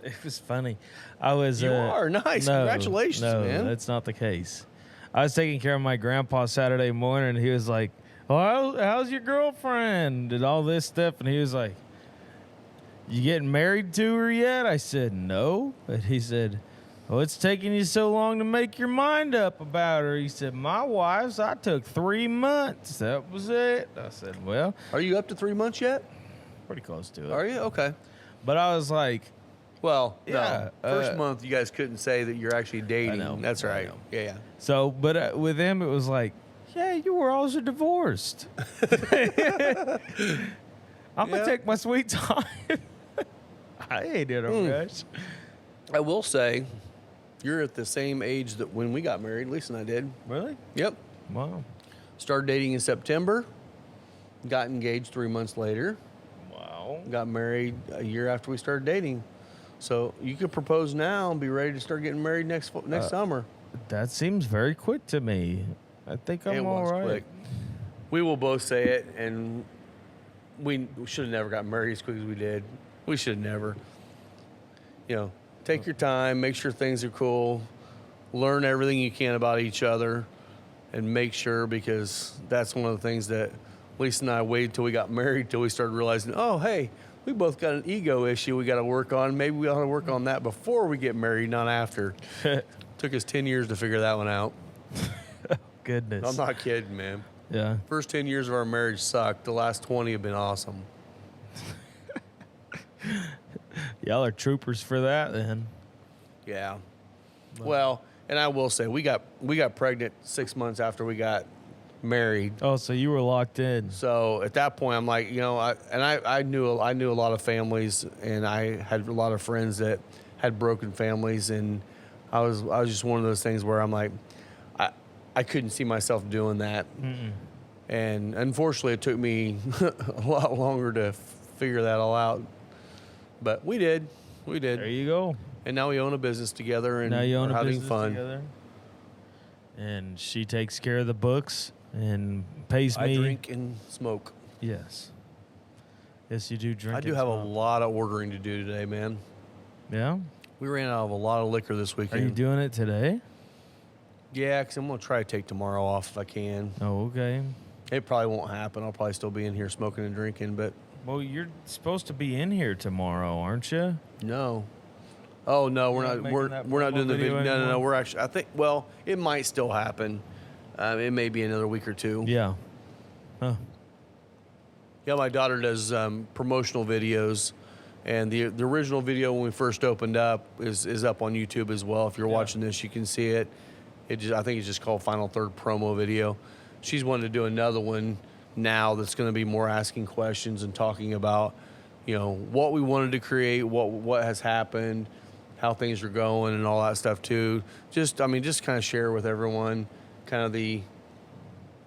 It was funny. I was. You are? Nice. No, Congratulations, no, man. that's not the case. I was taking care of my grandpa Saturday morning, and he was like, "Oh, how's your girlfriend?" and all this stuff, and he was like, "You getting married to her yet?" I said, "No," and he said, "Oh, it's taking you so long to make your mind up about her." He said, "My wife's, I took 3 months. That was it." I said, "Well, Are you up to 3 months yet? pretty close to it." Are you? Okay. But I was like, Well, Yeah, no. First month, you guys couldn't say that you're actually dating. know, That's I right. know. Yeah. so, but with him, it was like, "Yeah, you were also divorced." I'm going to take my sweet time. I ain't in a rush. I will say, you're at the same age that when we got married, Lisa and I did. Really? Yep. Wow. Started dating in September. Got engaged 3 months later. Wow. Got married a year after we started dating. So you could propose now and be ready to start getting married next summer. That seems very quick to me. I think I'm It all was right. quick. We will both say it, and we should have never got married as quick as we did. We should have never. You know, take your time, make sure things are cool, learn everything you can about each other, and make sure, because that's one of the things that Lisa and I waited till we got married till we started realizing, oh, hey, we both got an ego issue we got to work on. Maybe we ought to work on that before we get married, not after. Took us 10 years to figure that one out. Goodness. I'm not kidding, man. Yeah. First 10 years of our marriage sucked. The last 20 have been awesome. Y'all are troopers for that then. Yeah. Well, and I will say we got pregnant 6 months after we got married. Oh, so you were locked in. So at that point, I'm like, you know, I knew a lot of families, and I had a lot of friends that had broken families, and I was just one of those things where I'm like, I couldn't see myself doing that. And unfortunately, it took me a lot longer to figure that all out. But we did. There you go. And now we own a business together, and Now you own we're a having business fun. together. And she takes care of the books and pays I me. drink and smoke. Yes. Yes, you do drink. I do and have a smoke. lot of ordering to do today, man. Yeah. We ran out of a lot of liquor this Are weekend. you doing it today? Yeah, because I'm going to try to take tomorrow off if I can. Oh, okay. It probably won't happen. I'll probably still be in here smoking and drinking, but Well, you're supposed to be in here tomorrow, aren't you? no. Oh no, we're You're not not. making We're that not promo doing the video video. No. anymore? We're actually. I think. Well, it might still happen. It may be another week or two. Yeah. Huh. Yeah, my daughter does promotional videos, and the original video when we first opened up is up on YouTube as well. If you're watching this, you can see it. I think it's just called Final Third Promo Video. She's wanted to do another one now that's going to be more asking questions and talking about, what we wanted to create, what has happened, how things are going, and all that stuff too. Just kind of share with everyone kind of the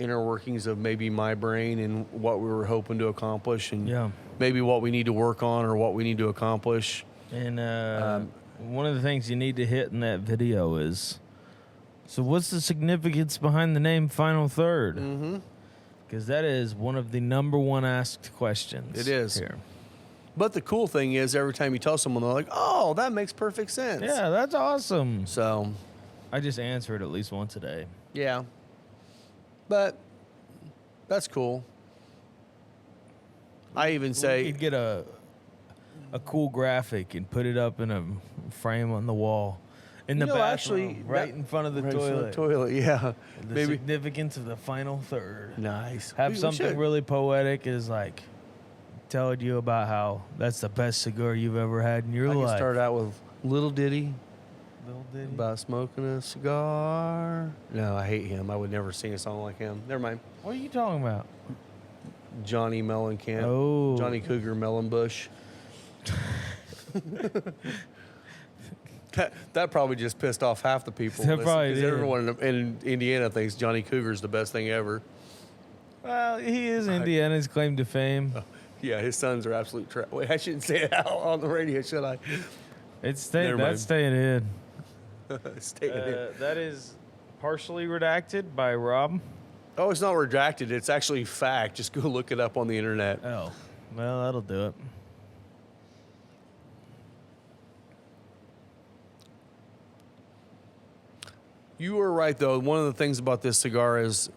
inner workings of maybe my brain and what we were hoping to accomplish, and maybe what we need to work on or what we need to accomplish. And one of the things you need to hit in that video is, so what's the significance behind the name Final Third? Mm-hmm. Because that is one of the number one asked questions. It is. Here. But the cool thing is, every time you tell someone, they're like, "Oh, that makes perfect sense." Yeah, that's awesome. So I just answer it at least once a day. Yeah. But that's cool. I even say you could get a cool graphic and put it up in a frame on the wall in the bathroom, actually, right in front of the right in front of the toilet. toilet, yeah. The significance of the Final Third. Nice. Have We something should. really poetic, is like telling you about how that's the best cigar you've ever had in your I life. can start out with Little Ditty Little ditty. about smoking a cigar. No, I hate him. I would never sing a song like him. Never mind. What are you talking about? Johnny Mellencamp. Oh. Johnny Cougar Mellenbush. That probably just pissed off half the people. That probably Because did. everyone in Indiana thinks Johnny Cougar's the best thing ever. Well, he is Indiana's claim to fame. Yeah, his sons are absolute trash. Wait, I shouldn't say it out on the radio, should I? Never mind. That's staying in. Stay in. That is partially redacted by Rob. Oh, it's not redacted. It's actually fact. Just go look it up on the internet. Oh, well, that'll do it. You were right, though. One of the things about this cigar is,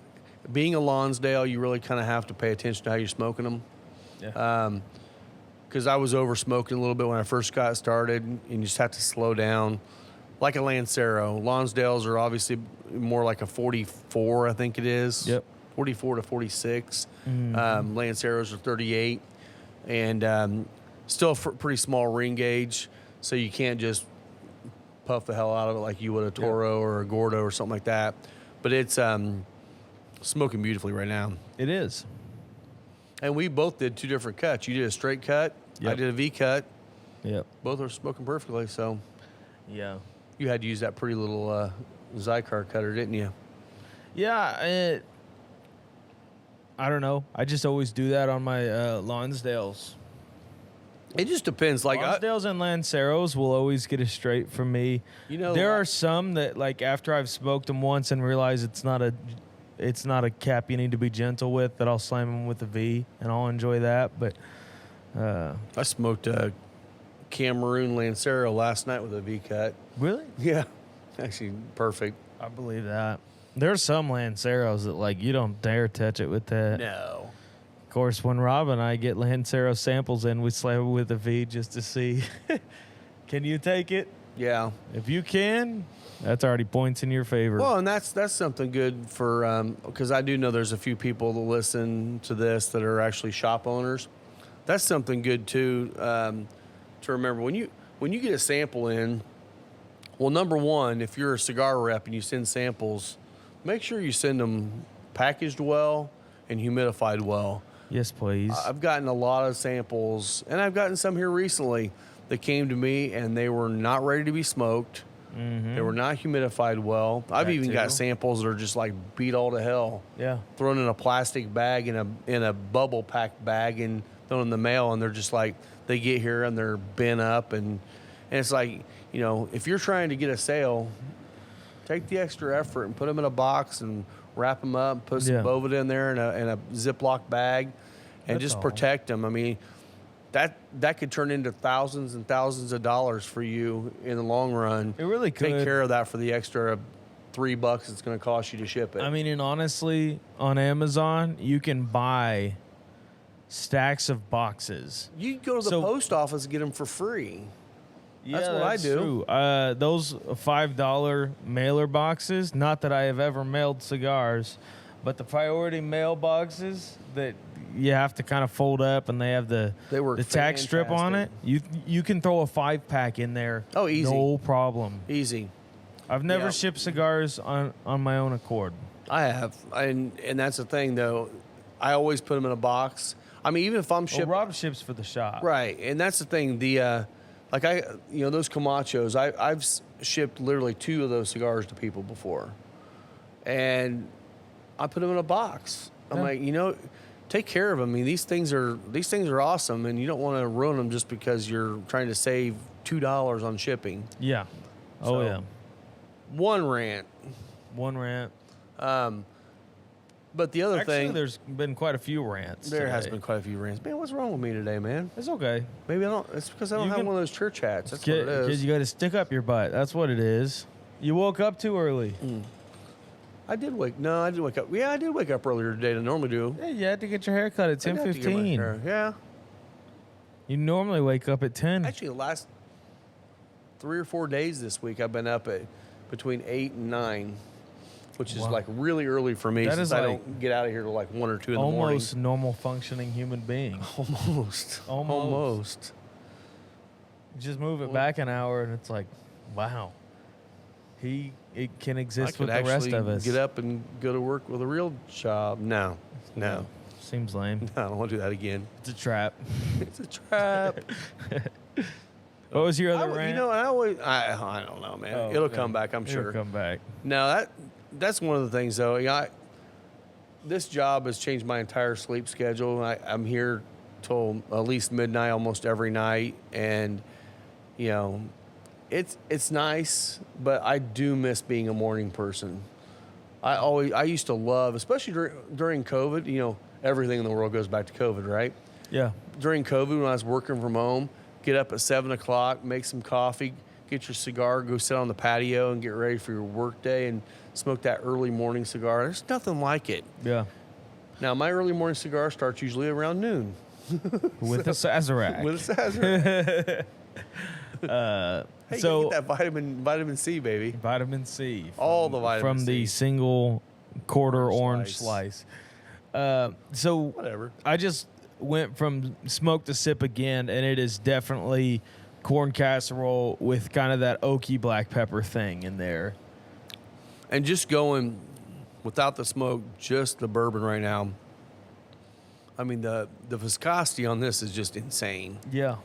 being a Lonsdale, you really kind of have to pay attention to how you're smoking them. Yeah. Because I was over smoking a little bit when I first got started, and you just have to slow down. Like a Lancero. Lonsdales are obviously more like a 44, I think it is. Yep. 44 to 46. Mm-hmm. Lanceros are 38. And still pretty small ring gauge, so you can't just puff the hell out of it like you would a Toro or a Gordo or something like that. But it's smoking beautifully right now. It is. And we both did two different cuts. You did a straight cut. Yep. I did a V cut. Yep. Both are smoking perfectly. So Yeah. you had to use that pretty little Zycar cutter, didn't you? Yeah. I don't know. I just always do that on my Lonsdales. It just depends. Like Lonsdales and Lanceros will always get a straight from me. There are some that, like, after I've smoked them once and realize it's not a cap you need to be gentle with, that I'll slam them with a V and I'll enjoy that. But I smoked a Cameroon Lancero last night with a V cut. really, Yeah, actually perfect. I believe that. There's some Lanceros that, like, you don't dare touch it with that. No. Of course, when Rob and I get Lancero samples in, we slam it with a V just to see. Can you take it? Yeah. If you can, that's already points in your favor. Well, and that's something good for, because I do know there's a few people that listen to this that are actually shop owners. That's something good too, to remember when you get a sample in. Well, number one, if you're a cigar rep and you send samples, make sure you send them packaged well and humidified well. Yes, please. I've gotten a lot of samples, and I've gotten some here recently that came to me and they were not ready to be smoked. Mm-hmm. They were not humidified well. I've That even too. got samples that are just like beat all to hell. Yeah. Thrown in a plastic bag, in a bubble pack bag, and thrown in the mail, and they're just like, they get here and they're bent up, and it's like, if you're trying to get a sale, take the extra effort and put them in a box and wrap them up, put some Bovit in there in a Ziploc bag, and That's just all. protect them. I mean, that could turn into thousands and thousands of dollars for you in the long run. It really could. Take care of that for the extra $3 it's going to cost you to ship it. I mean, and honestly, on Amazon, you can buy stacks of boxes. You can go to the post office and get them for free. Yeah, That's what I do. True. Those $5 mailer boxes, not that I have ever mailed cigars, but the priority mail boxes that you have to kind of fold up and they have the tax strip on it. You can throw a 5-pack in there. Oh, easy. No problem. Easy. I've never shipped cigars on my own accord. I have, and that's the thing though. I always put them in a box. I mean, even if I'm shipping, Rob ships for the shop, right? And that's the thing. Those Camachos. I've shipped literally 2 of those cigars to people before, and I put them in a box. I'm like, take care of them. I mean, these things are awesome, and you don't want to ruin them just because you're trying to save $2 on shipping. Yeah. Oh So, yeah. One rant. But the other thing, there's been quite a few rants. there today. has been quite a few rants. Man, what's wrong with me today, man? It's okay. Maybe I don't. It's because I don't have one of those church hats. That's what it Because is. you got to stick up your butt. That's what it is. You woke up too early. I did wake up. Yeah, I did wake up earlier today than I normally do. Yeah, you had to get your hair cut at I did have to get my 10:15. hair. Yeah. You normally wake up at 10. Actually, the last 3 or 4 days this week, I've been up at between 8 and 9, which is like really early for me That since is I like don't get out of here till like 1 or 2 in the morning. Almost normal functioning human being. Almost. You just move it back an hour and it's like, wow. It can I exist could with the rest actually of us. get up and go to work with a real job. No. Seems lame. I don't want to do that again. It's a trap. It's a trap. What was your other rant? I don't know, man. Oh, It'll okay. come back, I'm It'll sure. come back. No, that's one of the things, though. This job has changed my entire sleep schedule. I'm here till at least midnight almost every night, and it's nice, but I do miss being a morning person. I used to love, especially during COVID. Everything in the world goes back to COVID, right? Yeah. During COVID, when I was working from home, get up at 7 o'clock, make some coffee, get your cigar, go sit on the patio and get ready for your work day and smoke that early morning cigar. There's nothing like it. Yeah. Now, my early morning cigar starts usually around noon. With a Sazerac. With a Sazerac. Hey, So you get that vitamin C, baby. vitamin C. All the vitamin from the C. single quarter Orange orange slice. So Whatever. I just went from smoke to sip again, and it is definitely corn casserole with kind of that oaky black pepper thing in there. And just going without the smoke, just the bourbon right now. I mean, the viscosity on this is just insane. Yeah.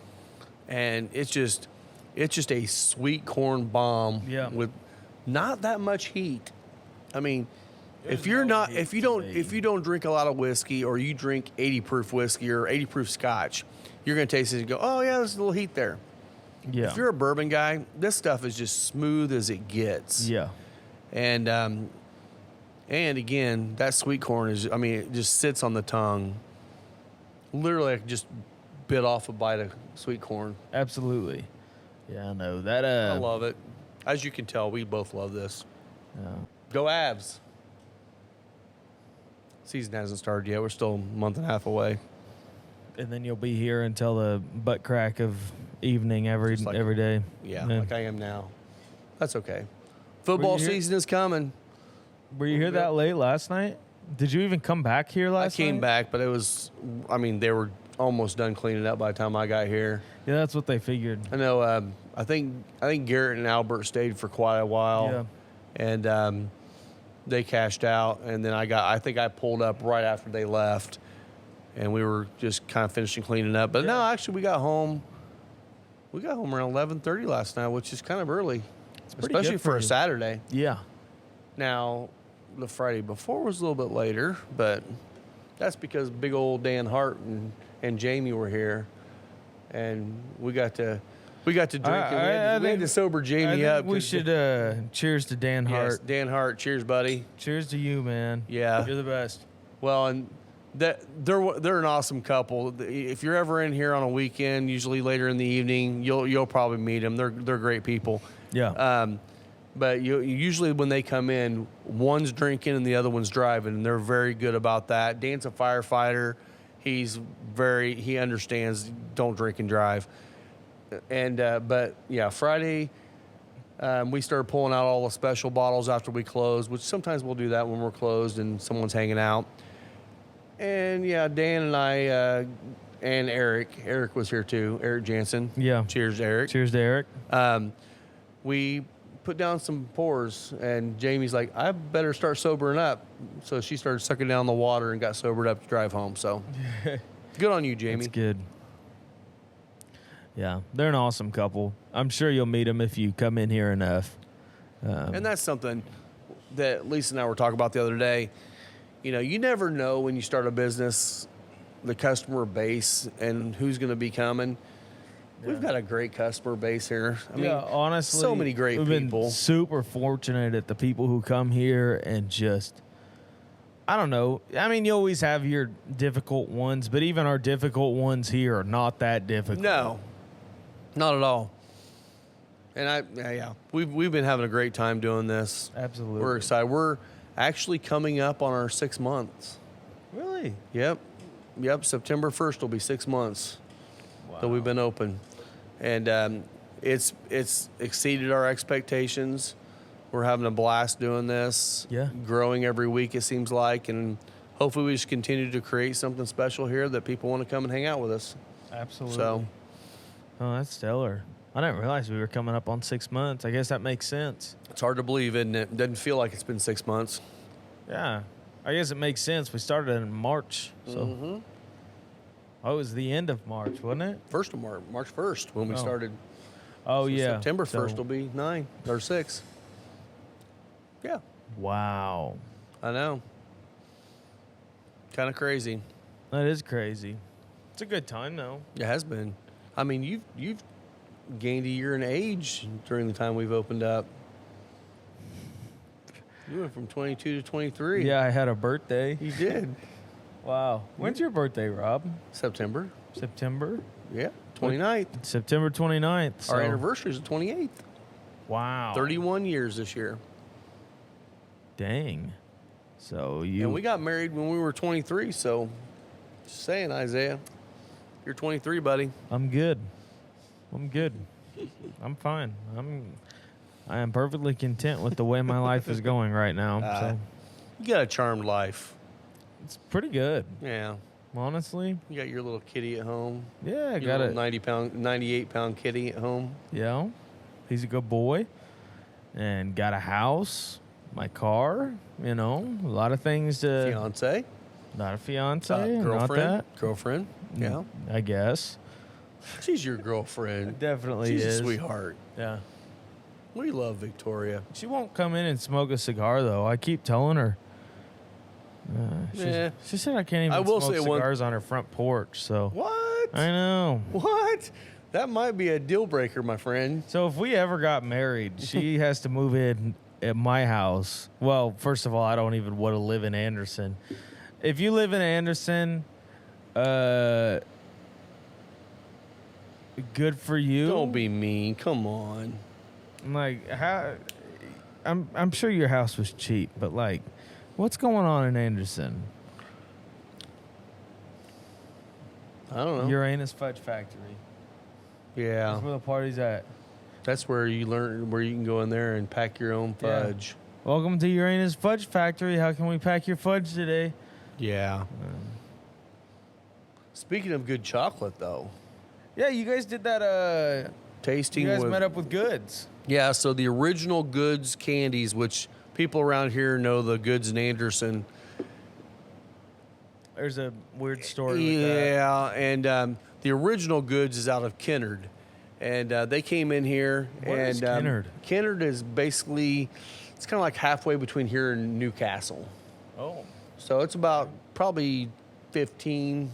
And it's just a sweet corn bomb with not that much heat. I mean, if you don't drink a lot of whiskey or you drink 80 proof whiskey or 80 proof scotch, you're going to taste it and go, "Oh yeah, there's a little heat there." Yeah. If you're a bourbon guy, this stuff is just smooth as it gets. Yeah. And again, that sweet corn it just sits on the tongue. Literally, I just bit off a bite of sweet corn. Absolutely. Yeah, I know that. I love it. As you can tell, we both love this. Yeah. Go Avs. Season hasn't started yet. We're still a month and a half away. And then you'll be here until the butt crack of evening every day. Yeah, like I am now. That's okay. Football season is coming. Were you here that late last night? Did you even come back here last night? I came back, but they were almost done cleaning up by the time I got here. Yeah, that's what they figured. I know. I think Garrett and Albert stayed for quite a while. Yeah. And they cashed out, and then I think I pulled up right after they left, and we were just kind of finishing cleaning up. But no, actually, we got home around 11:30 last night, which is kind of early, especially for a Saturday. Yeah. Now, the Friday before was a little bit later, but that's because big old Dan Hart and Jamie were here, and we got to drink. And we had to sober Jamie up. We should cheers to Dan Hart. Yes, Dan Hart. Cheers, buddy. Cheers to you, man. Yeah. You're the best. Well, and they're an awesome couple. If you're ever in here on a weekend, usually later in the evening, you'll probably meet them. They're great people. Yeah. But usually when they come in, one's drinking and the other one's driving, and they're very good about that. Dan's a firefighter. He understands don't drink and drive. And but yeah, Friday we started pulling out all the special bottles after we closed, which sometimes we'll do that when we're closed and someone's hanging out. And yeah, Dan and I and Eric was here too. Eric Jansen. Yeah. Cheers, Eric. Cheers to Eric. We put down some pours, and Jamie's like, I better start sobering up. So she started sucking down the water and got sobered up to drive home. So good on you, Jamie. That's good. Yeah, they're an awesome couple. I'm sure you'll meet them if you come in here enough. And that's something that Lisa and I were talking about the other day. You know, you never know when you start a business, the customer base and who's going to be coming. Yeah. We've got a great customer base here. I mean, honestly, so many great we've people. Been super fortunate at the people who come here and just, I don't know. I mean, you always have your difficult ones, but even our difficult ones here are not that difficult. No, not at all. And we've been having a great time doing this. Absolutely. We're excited. We're actually coming up on our 6 months. Really? Yep. September 1st will be 6 months. Wow. That we've been open, and it's exceeded our expectations. We're having a blast doing this. Yeah. Growing every week, it seems like, and hopefully we just continue to create something special here that people want to come and hang out with us. Absolutely. So, oh, that's stellar. I didn't realize we were coming up on 6 months. I guess that makes sense. It's hard to believe, isn't it? Doesn't feel like it's been 6 months. Yeah. I guess it makes sense. We started in March, so. Mm-hmm. Oh, it was the end of March, wasn't it? First of March 1st when we started. Oh, so yeah. September 1st will be 9 or 6. Yeah. Wow. I know. Kind of crazy. That is crazy. It's a good time, though. It has been. I mean, you've gained a year in age during the time we've opened up. You went from 22 to 23. Yeah, I had a birthday. You did. Wow. When's your birthday, Rob? September. September? Yeah, 29th. September 29th. So. Our anniversary is the 28th. Wow. 31 years this year. Dang. So you... And we got married when we were 23, so just saying, Isaiah, you're 23, buddy. I'm good. I'm fine. I am perfectly content with the way my life is going right now. So you got a charmed life. it's pretty good. Yeah. Honestly. You got your little kitty at home. Yeah, I your got it. 98-pound kitty at home. Yeah. He's a good boy. And got a house, my car, a lot of things to... Fiance. Not a fiance. Girlfriend. Not that. Girlfriend. Yeah. I guess. She's your girlfriend. It definitely She's is. a sweetheart. Yeah. We love Victoria. She won't come in and smoke a cigar, though. I keep telling her. She said I can't even smoke cigars on her front porch. So What? I know. What? That might be a deal breaker, my friend. So if we ever got married, she has to move in at my house. Well, first of all, I don't even want to live in Anderson. If you live in Anderson, good for you. Don't be mean. Come on. Like, how? I'm sure your house was cheap, but like, what's going on in Anderson? I don't know. Uranus Fudge Factory. Yeah. That's where the party's at. That's where you learn where you can go in there and pack your own fudge. Yeah. Welcome to Uranus Fudge Factory. How can we pack your fudge today? Yeah. Speaking of good chocolate, though. Yeah, you guys did that. Tasting. You guys met up with Goods. Yeah, so the original Goods candies, which people around here know the Goods in Anderson. There's a weird story with that. Yeah, and the original Goods is out of Kennard. And they came in here. Where is Kennard? Kennard is basically, it's kind of like halfway between here and Newcastle. Oh. So it's about probably 15,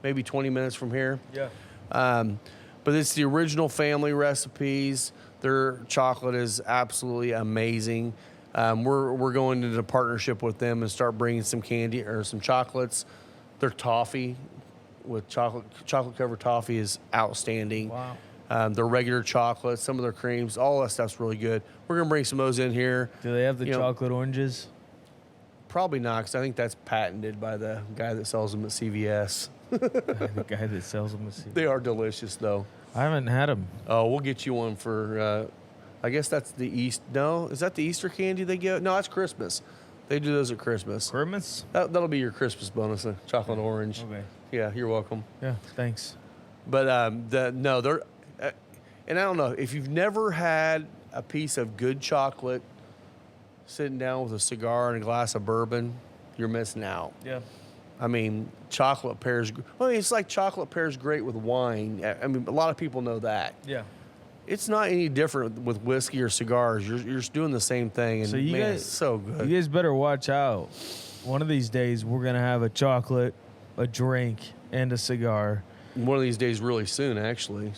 maybe 20 minutes from here. Yeah. But it's the original family recipes. Their chocolate is absolutely amazing. We're going into partnership with them and start bringing some candy or some chocolates. Their toffee with chocolate covered toffee is outstanding. Wow. Their regular chocolate, some of their creams, all that stuff's really good. We're gonna bring some of those in here. Do they have the chocolate oranges? Probably not, because I think that's patented by the guy that sells them at CVS. The guy that sells them at CVS. They are delicious, though. I haven't had them. Oh, we'll get you one for. I guess that's the East. No, is that the Easter candy they give? No, that's Christmas. They do those at Christmas. Christmas? That'll be your Christmas bonus, chocolate orange. Okay. Yeah, you're welcome. Yeah, thanks. But no, they're, and I don't know if you've never had a piece of good chocolate sitting down with a cigar and a glass of bourbon, you're missing out. Yeah. I mean, chocolate pairs. Well, it's like chocolate pairs great with wine. I mean, a lot of people know that. Yeah. It's not any different with whiskey or cigars. You're just doing the same thing, and So you man, guys- it's so good. You guys better watch out. One of these days, we're going to have a chocolate, a drink, and a cigar. One of these days, really soon, actually.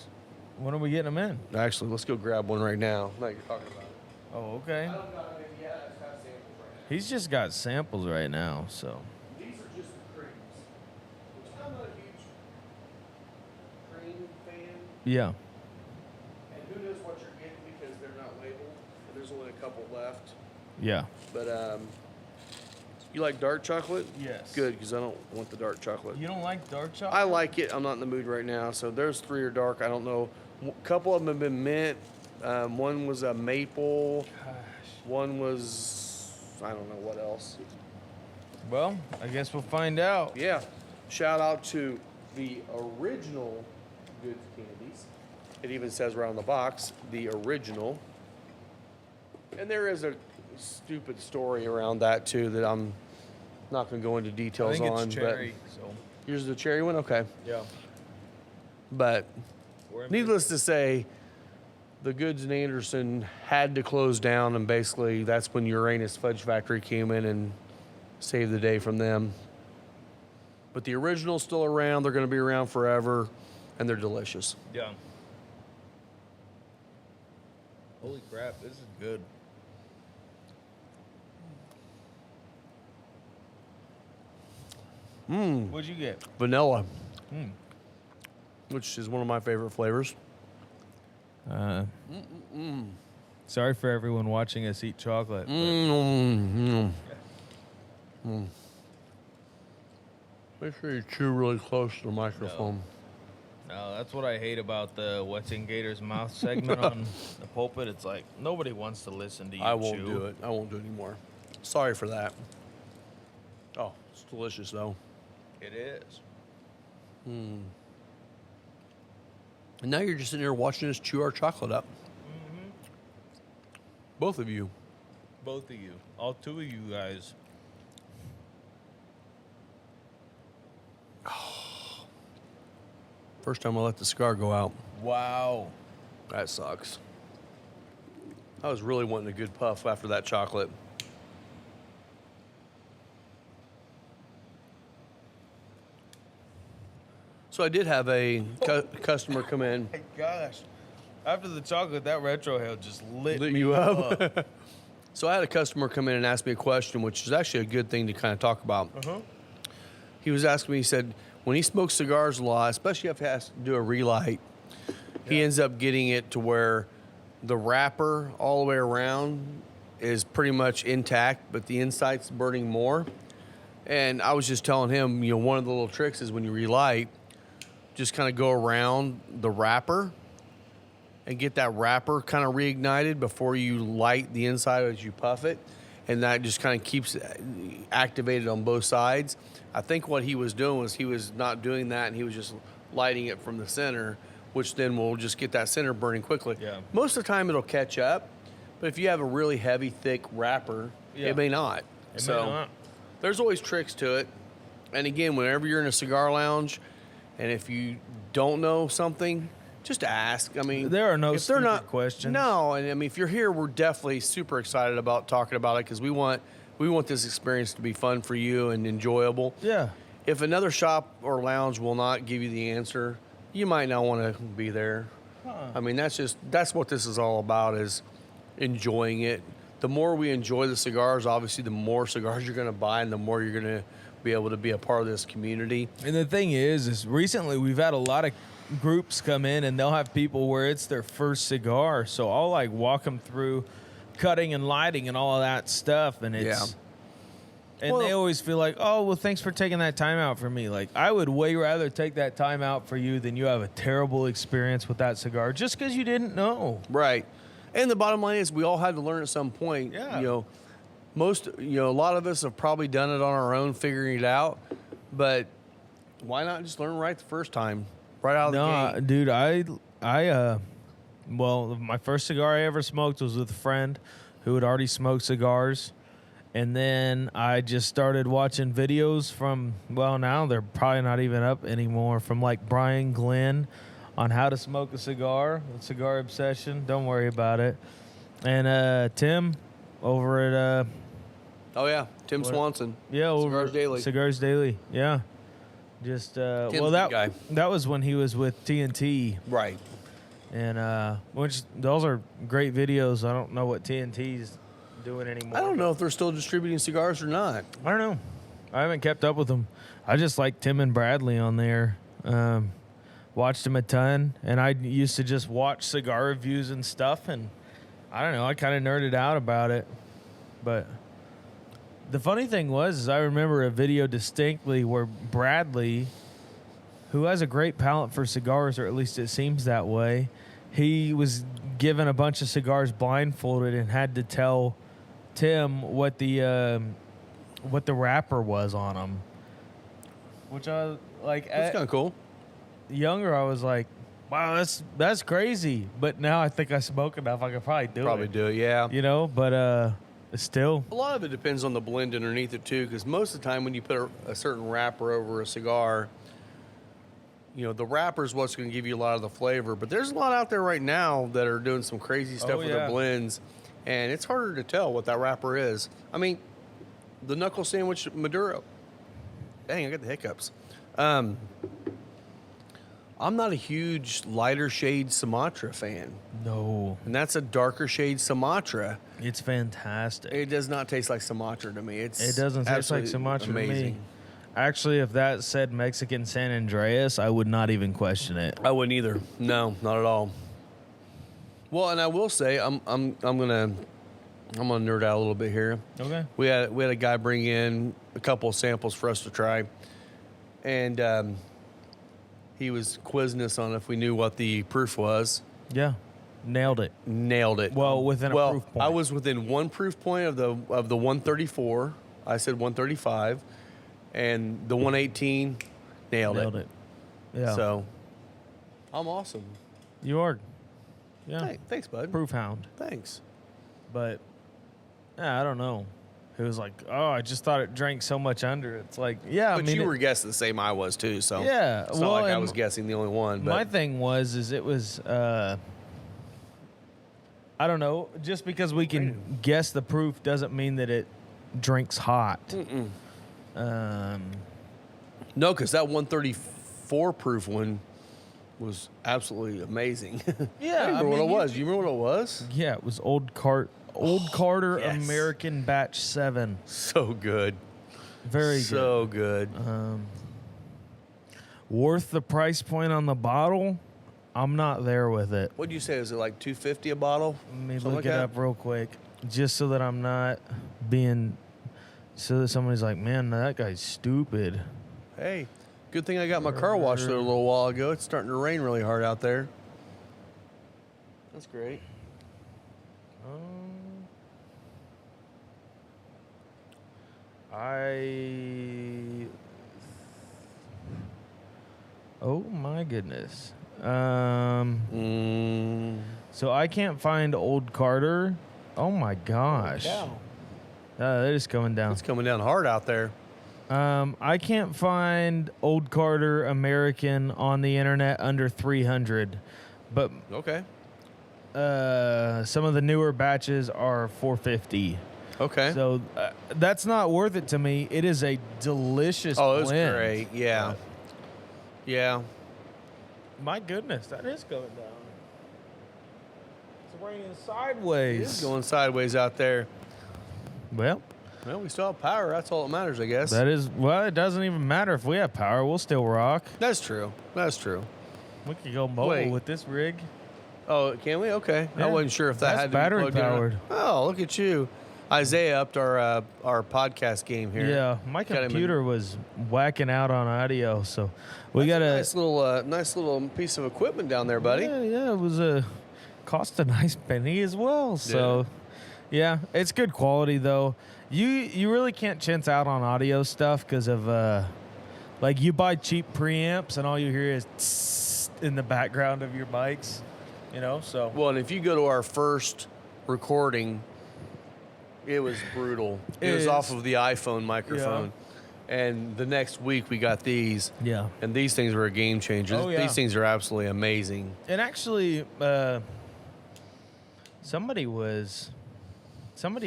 When are we getting them in? Actually, let's go grab one right now. Now you're talking about it. Oh, okay. I don't got it yet. I just have samples right now. He's just got samples right now, so. These are just the creams. Which I'm not a huge cream fan. Yeah. And who knows what you're getting because they're not labeled. And there's only a couple left. Yeah. But you like dark chocolate? Yes. Good, because I don't want the dark chocolate. You don't like dark chocolate? I like it. I'm not in the mood right now. So there's 3 are dark. I don't know. A couple of them have been mint. One was a maple. Gosh. One was, I don't know what else. Well, I guess we'll find out. Yeah. Shout out to the original Goods Candies. It even says right on the box, the original. And there is a stupid story around that too that I'm not going to go into I details think on. it's cherry, so. But here's the cherry one. Okay. Yeah. But We're in needless to say, the Goods in Anderson had to close down, and basically that's when Uranus Fudge Factory came in and saved the day from them. But the original's still around. They're going to be around forever, and they're delicious. Yeah. Holy crap, this is good. What'd you get? Vanilla, Mm. which is one of my favorite flavors. Sorry for everyone watching us eat chocolate. Make sure you chew really close to the microphone. No, that's what I hate about the What's in Gator's Mouth segment on the pulpit. It's like nobody wants to listen to you I won't chew. do it. I won't do it anymore. Sorry for that. Oh, it's delicious though. It is. And now you're just sitting here watching us chew our chocolate up. Both of you. Both of you. All 2 of you guys. First time I let the cigar go out. Wow. That sucks. I was really wanting a good puff after that chocolate. So I did have a customer come in. My gosh. After the chocolate, that retro hell just lit Lit me you up. up? So I had a customer come in and ask me a question, which is actually a good thing to kind of talk about. He was asking me, he said, when he smokes cigars a lot, especially if he has to do a relight, he ends up getting it to where the wrapper all the way around is pretty much intact, but the inside's burning more. And I was just telling him, you know, one of the little tricks is when you relight, just kind of go around the wrapper and get that wrapper kind of reignited before you light the inside as you puff it. And that just kind of keeps it activated on both sides. I think what he was doing was he was not doing that, and he was just lighting it from the center, which then will just get that center burning quickly. Yeah. Most of the time it'll catch up, but if you have a really heavy, thick wrapper, Yeah. it may not. It may not. There's always tricks to it. And again, whenever you're in a cigar lounge, and if you don't know something, just ask. I mean, There are no if they're stupid not questions. No, and I mean, if you're here, we're definitely super excited about talking about it because we want this experience to be fun for you and enjoyable. Yeah. If another shop or lounge will not give you the answer, you might not want to be there. I mean, that's what this is all about, is enjoying it. The more we enjoy the cigars, obviously, the more cigars you're going to buy and the more you're going to be able to be a part of this community. And the thing is recently we've had a lot of groups come in and they'll have people where it's their first cigar. So I'll like walk them through cutting and lighting and all of that stuff. And And Well- they always feel like, oh, well, thanks for taking that time out for me. Like, I would way rather take that time out for you than you have a terrible experience with that cigar just because you didn't know. Right. And the bottom line is we all had to learn at some point. Yeah. A lot of us have probably done it on our own, figuring it out. But why not just learn right the first time, right out of the gate? Dude, well, my first cigar I ever smoked was with a friend who had already smoked cigars. And then I just started watching videos from, well, now they're probably not even up anymore, from like Brian Glenn on how to smoke a cigar, Cigar Obsession. Don't worry about it. And Tim over at Oh, yeah. Tim Swanson. yeah, over Cigars Daily. Cigars Daily. Yeah. Just Tim's well, the guy. that was when he was with TNT. Right. And which those are great videos. I don't know what TNT's doing anymore. I don't know if they're still distributing cigars or not. I don't know. I haven't kept up with them. I just like Tim and Bradley on there. Watched them a ton, and I used to just watch cigar reviews and stuff, and I don't know. I kind of nerded out about it. But the funny thing is I remember a video distinctly where Bradley, who has a great palate for cigars, or at least it seems that way, he was given a bunch of cigars blindfolded and had to tell Tim what the wrapper was on them. Which I was like, That's kind of cool. younger, I was like, wow, that's crazy. But now I think I smoke enough, I could probably do it. Do it, yeah. You know, but still. A lot of it depends on the blend underneath it, too, because most of the time when you put a certain wrapper over a cigar, the wrapper is what's going to give you a lot of the flavor. But there's a lot out there right now that are doing some crazy stuff with their blends, and it's harder to tell what that wrapper is. I mean, the knuckle sandwich Maduro. Dang, I got the hiccups. I'm not a huge lighter shade Sumatra fan, No, and that's a darker shade Sumatra. it's fantastic. It does not taste like Sumatra to me. It doesn't taste like absolutely Sumatra amazing. to me. Actually, if that said Mexican San Andreas, I would not even question it. I wouldn't either. No, not at all. Well, and I will say I'm gonna nerd out a little bit here. Okay. We had a guy bring in a couple of samples for us to try, and he was quizzing us on if we knew what the proof was. Yeah. Nailed it. Nailed it. Well, within a proof point. I was within one proof point of the 134. I said 135, and the 118 nailed it. Yeah. So I'm awesome. You are. Yeah. Hey, thanks, bud. Proof hound. Thanks. But I don't know. It was like, oh, I just thought it drank so much under. It's like, yeah, But I mean, you were guessing the same I was too, so yeah. it's not Well, like I and was guessing the only one. But my thing was it was I don't know. Just because we can guess the proof doesn't mean that it drinks hot. no, because that 134 proof one was absolutely amazing. Yeah, I remember what it was. You remember what it was? Yeah, it was Old Carter yes. American Batch 7. So good. Very good. So good. Worth the price point on the bottle? I'm not there with it. What'd you say? Is it like $250 a bottle? Let me Something look like it that? up real quick, just so that I'm not being, so that somebody's like, man, that guy's stupid. Hey, good thing I got my car washed there a little while ago. It's starting to rain really hard out there. That's great. Oh my goodness. Mm. So I can't find Old Carter. Oh my gosh. That is coming down. It's coming down hard out there. I can't find Old Carter American on the internet under 300, but Okay. some of the newer batches are 450. Okay. So that's not worth it to me. It is a delicious Oh, it was blend. great. Yeah. Yeah. My goodness, that is going down. It's raining sideways. It's going sideways out there. Well, Well, we still have power. That's all that matters, I guess. that is, well, it doesn't even matter if we have power. We'll still rock. That's true. That's true. We could go mobile Wait. with this rig. Oh, can we? Okay. Yeah. I wasn't sure if that That's had to be battery plugged in or not. powered. Oh, look at you. Isaiah upped our podcast game here. Yeah, my Got him in- computer was whacking out on audio, so we got Nice little piece of equipment down there, buddy. Yeah, it was cost a nice penny as well. So, yeah, it's good quality though. You really can't chintz out on audio stuff because of like you buy cheap preamps and all you hear is tss in the background of your mics, you know. So Well, and if you go to our first recording, it was brutal. It was off of the iPhone microphone. And the next week we got these. yeah, And these things were a game changer. Oh, yeah. These things are absolutely amazing. and actually, somebody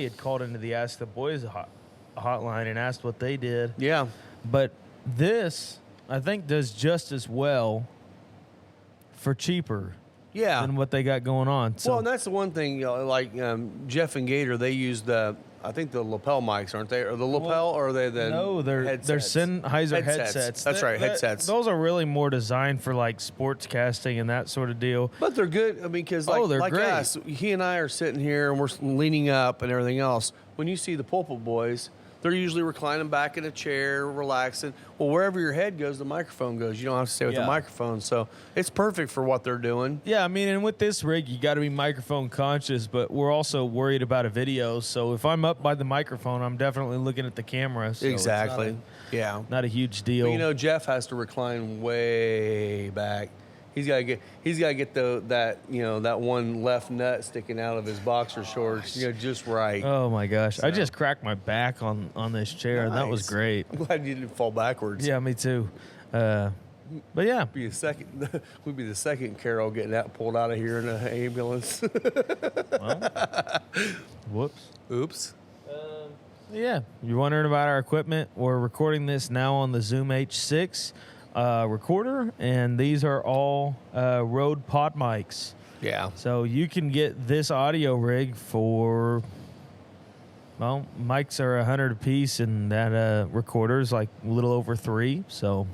had called into the Ask the Boys hotline and asked what they did. Yeah. But this, I think, does just as well for cheaper Yeah. than what they got going on. So, Well, and that's the one thing, like Jeff and Gator, they use I think the lapel mics, aren't they? Or the lapel, or are they the no, they're headsets? Sennheiser headsets. That's right, headsets. Those are really more designed for like sports casting and that sort of deal. But they're good. I mean, because they're like great. us, he and I are sitting here and we're leaning up and everything else. When you see the Pulpit Boys, they're usually reclining back in a chair, relaxing. Well, wherever your head goes, the microphone goes. You don't have to stay with the Yeah. microphone. So it's perfect for what they're doing. Yeah, I mean, and with this rig, you got to be microphone conscious, but we're also worried about a video. So if I'm up by the microphone, I'm definitely looking at the camera. So it's Exactly. Yeah. not a huge deal. But, you know, Jeff has to recline way back. He's got to get that one left nut sticking out of his boxer shorts, just right. oh my gosh, I So- just cracked my back on this chair, and that was Nice. great. I'm glad you didn't fall backwards. Yeah, me too. But yeah, We'd be the second Carol getting pulled out of here in an ambulance. whoops. Oops. Yeah, you're wondering about our equipment. We're recording this now on the Zoom H6 recorder, and these are all Rode pod mics. Yeah. So you can get this audio rig for, well, mics are $100 a piece, and that recorder's like a little over $3. So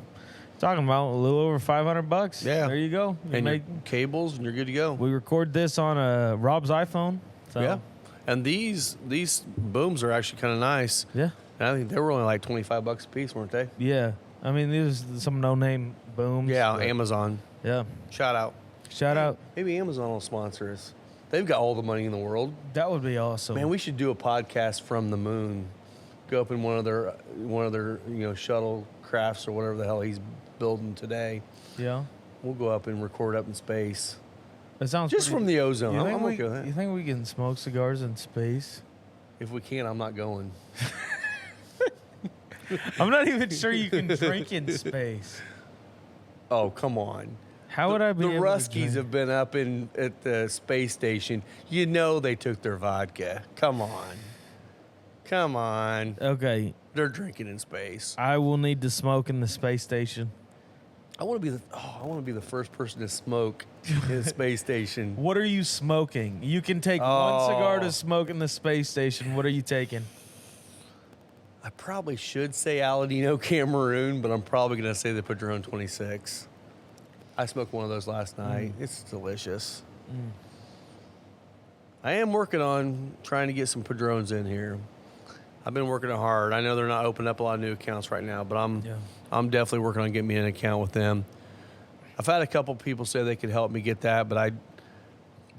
talking about a little over $500. Yeah. There you go. You And make- your cables, and you're good to go. we record this on Rob's iPhone. So, Yeah. And these booms are actually kind of nice. Yeah. And I think they were only like $25 a piece, weren't they? Yeah. I mean, these are some no-name booms. Yeah, but- Amazon. Yeah. Shout out. Shout out. Maybe Amazon will sponsor us. They've got all the money in the world. That would be awesome. Man, we should do a podcast from the moon. Go up in one of their shuttle crafts or whatever the hell he's building today. Yeah. We'll go up and record up in space. It sounds Just pretty- from the ozone. You I'm think, okay with that. you think we can smoke cigars in space? If we can, I'm not going. I'm not even sure you can drink in space. Oh, come on. How would I be The able to Ruskies drink? have been up at the space station. You know they took their vodka. Come on. Come on. Okay, They're drinking in space. I will need to smoke in the space station. I want to be the first person to smoke in the space station. What are you smoking? You can take one Oh. cigar to smoke in the space station. What are you taking? I probably should say Aladino Cameroon, but I'm probably going to say the Padron 26. I smoked one of those last night. It's delicious. I am working on trying to get some Padrones in here. I've been working it hard. I know they're not opening up a lot of new accounts right now, but I'm definitely working on getting me an account with them. I've had a couple people say they could help me get that, but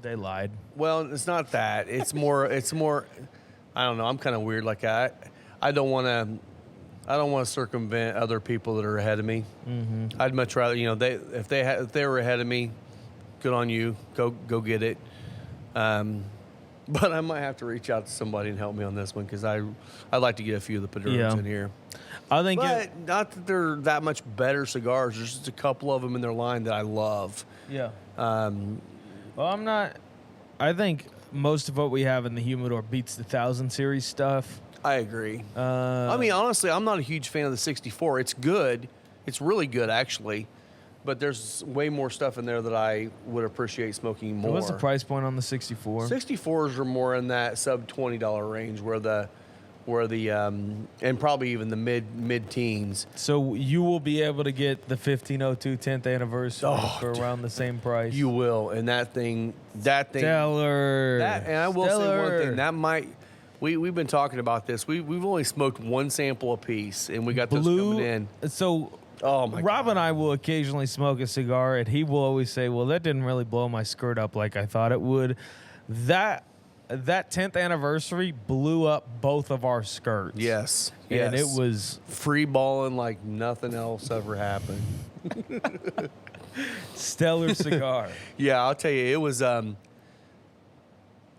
They lied. well, it's not that. It's more. I don't know. I'm kind of weird like that. I don't want to circumvent other people that are ahead of me. Mm-hmm. I'd much rather, if they were ahead of me, good on you. Go get it. But I might have to reach out to somebody and help me on this one because I'd like to get a few of the Padrones Yeah. in here. I think But not that they're that much better cigars. There's just a couple of them in their line that I love. yeah. Um, Well, I'm not. I think most of what we have in the humidor beats the 1000 series stuff. I agree. Uh, I mean, honestly, I'm not a huge fan of the 64. It's good. It's really good, actually. But there's way more stuff in there that I would appreciate smoking more. what's the price point on the 64? 64s are more in that sub $20 range, where the and probably even the mid teens. So you will be able to get the 1502 10th anniversary Oh, for around the same price. You will, and that thing. Stellar. And I will say one Stellar. thing that might. we've been talking about this. We've only smoked one sample apiece, and we got those coming in. So Oh my Rob God. and I will occasionally smoke a cigar, and he will always say, "Well, that didn't really blow my skirt up like I thought it would." That 10th anniversary blew up both of our skirts. Yes, And yes. it was free balling like nothing else ever happened. stellar cigar. Yeah, I'll tell you, it was. And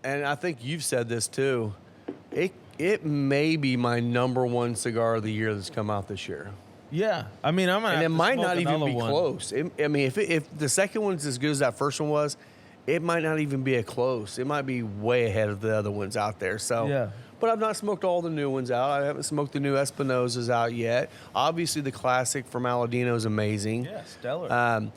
I think you've said this too. It may be my number one cigar of the year that's come out this year. Yeah, I mean, I'm gonna. And have it to might smoke not even another be one. close. I mean, if the second one's as good as that first one was, it might not even be a close. It might be way ahead of the other ones out there. So, Yeah. But I've not smoked all the new ones out. I haven't smoked the new Espinosas out yet. Obviously, the classic from Aladino is amazing. Yeah, stellar.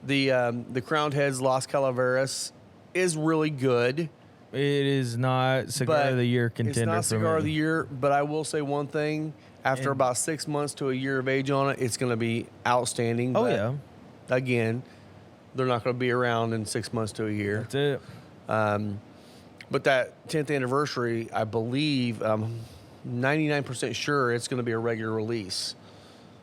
The Crowned Heads Las Calaveras is really good. It is not cigar But of the year contender. it's not for cigar me. of the year, but I will say one thing. After about 6 months to a year of age on it, it's going to be outstanding. Oh but yeah, again, they're not going to be around in 6 months to a year. that's it. But that 10th anniversary, I believe, 99% sure it's going to be a regular release.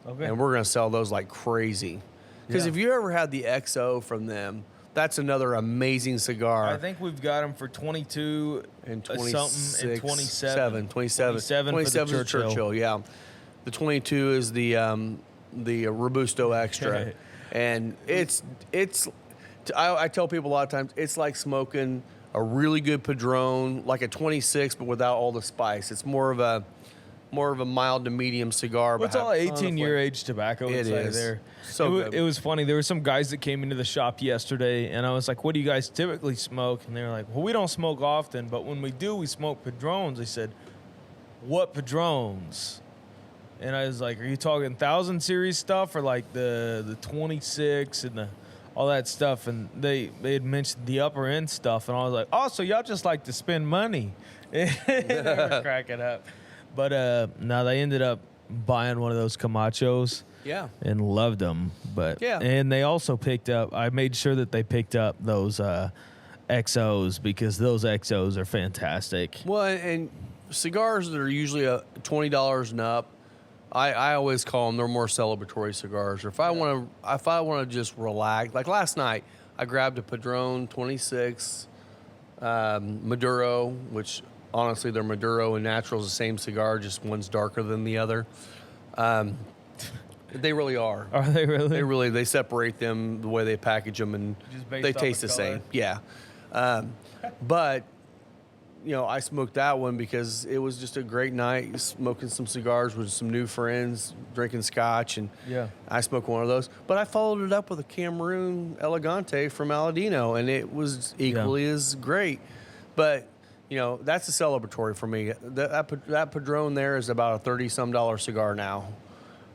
Okay. And we're going to sell those like crazy. Because Yeah. if you ever had the XO from them, that's another amazing cigar. I think we've got them for 22 and something and 27. 27 for the 27 is Churchill, yeah. The 22 is the Robusto Extra. And I tell people a lot of times, it's like smoking a really good Padron, like a 26, but without all the spice. It's more of a mild to medium cigar. Well, it's all 18-year age tobacco It inside is. there. So good. It was funny. There were some guys that came into the shop yesterday, and I was like, "What do you guys typically smoke?" And they were like, "Well, we don't smoke often, but when we do, we smoke Padrones." I said, "What Padrones?" And I was like, "Are you talking 1000 series stuff or like the 26 and all that stuff?" And they had mentioned the upper end stuff, and I was like, "Oh, so y'all just like to spend money?" They were cracking up. But no, they ended up buying one of those Camachos. Yeah. And loved them. But Yeah. and they also picked up. I made sure that they picked up those XOs because those XOs are fantastic. Well, and cigars that are usually $20 and up, I always call them, they're more celebratory cigars. Or if I want to just relax, like last night, I grabbed a Padron 26 Maduro, which honestly, their Maduro and Natural is the same cigar, just one's darker than the other. They really are. Are they really? They separate them the way they package them, and Just based they off taste the the color? same. Yeah. But I smoked that one because it was just a great night, smoking some cigars with some new friends, drinking scotch, and Yeah. I smoked one of those. But I followed it up with a Cameroon Elegante from Aladino, and it was equally as great. But that's a celebratory for me. That Padron there is about a $30-some cigar now.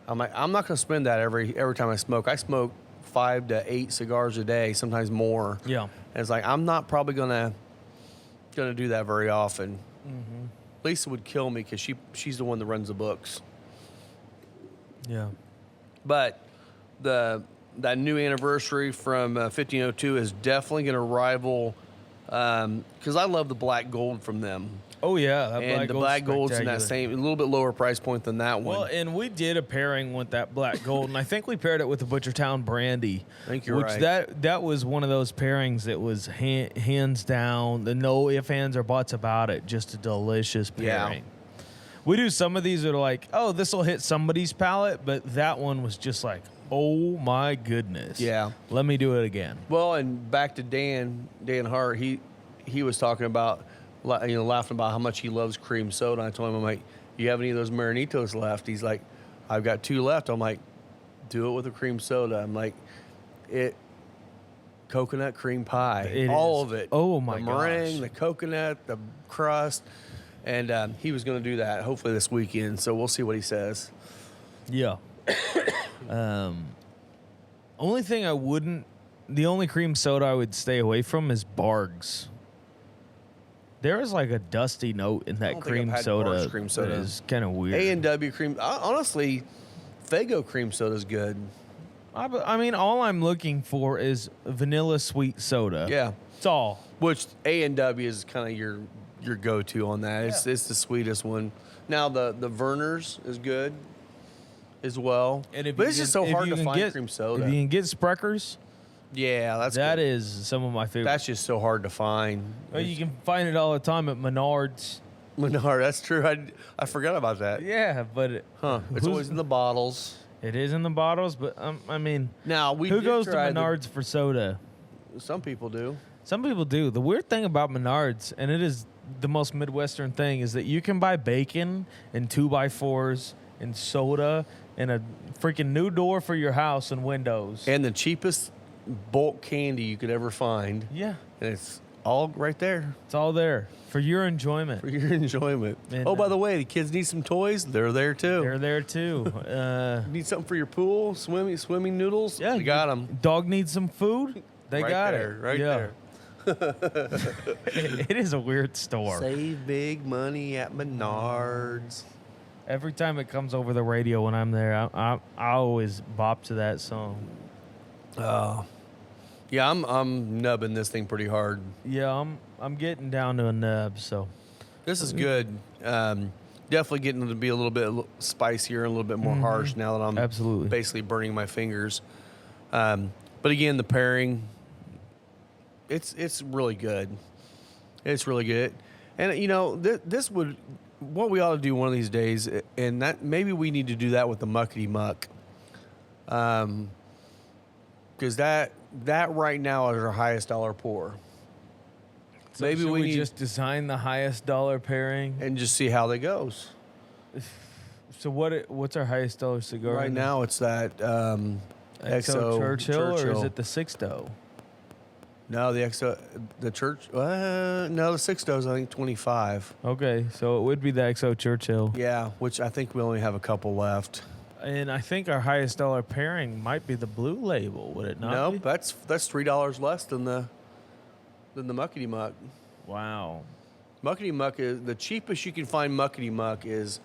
I'm like, I'm not going to spend that every time I smoke. I smoke 5 to 8 cigars a day, sometimes more. Yeah. And it's like I'm not probably gonna do that very often. Mm-hmm. Lisa would kill me because she's the one that runs the books. Yeah. But that new anniversary from 1502 is definitely going to rival. Because I love the black gold from them. Oh yeah, that And the black gold's in that same, a little bit lower price point than that one. Well, and we did a pairing with that black gold, and I think we paired it with the Butchertown Brandy. I think you're which right. that was one of those pairings that was hands down, the no ifs, ands, or buts about it, just a delicious pairing. Yeah. We do some of these that are like, oh, this will hit somebody's palate, but that one was just like, oh my goodness. Yeah. Let me do it again. Well, and back to Dan Hart, he was talking about, laughing about how much he loves cream soda. I told him, I'm like, you have any of those Maranitos left? He's like, I've got 2 left. I'm like, do it with a cream soda. I'm like, coconut cream pie, all of it. Oh my the meringue, gosh. the coconut, the crust, and he was going to do that hopefully this weekend. So we'll see what he says. Yeah. Only thing the only cream soda I would stay away from is Bargs. There is like a dusty note in that don't think cream I've had soda. Bargs cream soda. That is kind of weird. A&W cream. Honestly, Fago cream soda is good. I mean, all I'm looking for is vanilla sweet soda. Yeah. It's all. Which A&W is kind of your your go-to on that. It's the sweetest one. Now the Verner's is good as well, but it's just so hard to find cream soda. If you can get Spreckers, yeah, that good. is some of my favorite. That's just so hard to find. Well, you can find it all the time at Menards. Menard, that's true. I forgot about that. Yeah, but It's always in the bottles. It is in the bottles, but I mean, now who goes to Menards for soda? Some people do. Some people do. The weird thing about Menards, and it is the most Midwestern thing, is that you can buy bacon and 2x4s and soda and a freaking new door for your house and windows. And the cheapest bulk candy you could ever find. Yeah. And it's all right there. It's all there for your enjoyment. For your enjoyment. And, oh, by the way, the kids need some toys. They're there too. They're there too. Need something for your pool? Swimming noodles? Yeah. You got them. Dog needs some food? They right got there, it. Right there. It is a weird store. Save big money at Menards. Every time it comes over the radio when I'm there, I always bop to that song. Yeah, I'm nubbing this thing pretty hard. Yeah, I'm getting down to a nub, so This is good. Definitely getting to be a little bit spicier and a little bit more harsh now that I'm absolutely basically burning my fingers. But again, the pairing, it's really good. It's really good. And, you know, this would, what we ought to do one of these days, and that maybe we need to do that with the Muckety Muck. Because that right now is our highest dollar pour. So maybe should we we need just design the highest dollar pairing and just see how that goes. So what's our highest dollar cigar? Right now, it's that XO Churchill, or is it the Sixto? No, the XO, the Church. No, the Sixto's I think 25. Okay, so it would be the XO Churchill. Yeah, which I think we only have a couple left. And I think our highest dollar pairing might be the Blue Label, would it not? No, be? that's $3 less than the Muckety Muck. Wow. Muckety Muck is the cheapest you can find. Muckety Muck is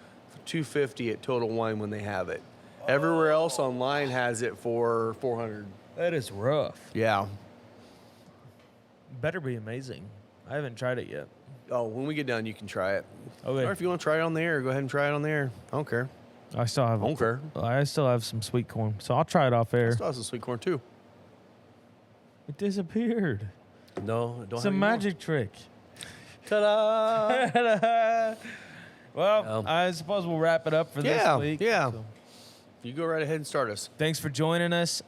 $2.50 at Total Wine when they have it. Everywhere else online has it for $400. That is rough. Yeah. Better be amazing. I haven't tried it yet. Oh, when we get done, you can try it. Okay. Or if you want to try it on the air, go ahead and try it on the air. I don't care. I still have. I don't care. I still have some sweet corn, so I'll try it off air. I still have some sweet corn too. It disappeared. No, I don't. It's a magic trick. Ta-da! Well, I suppose we'll wrap it up for this week. Yeah. So. You go right ahead and start us. Thanks for joining us.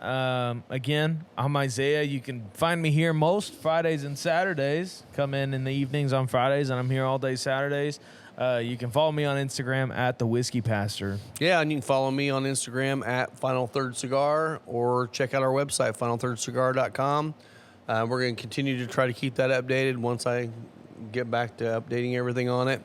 Again, I'm Isaiah. You can find me here most Fridays and Saturdays. Come in the evenings on Fridays, and I'm here all day Saturdays. You can follow me on Instagram at The Whiskey Pastor. Yeah, and you can follow me on Instagram at Final Third Cigar, or check out our website, finalthirdcigar.com. We're going to continue to try to keep that updated once I get back to updating everything on it.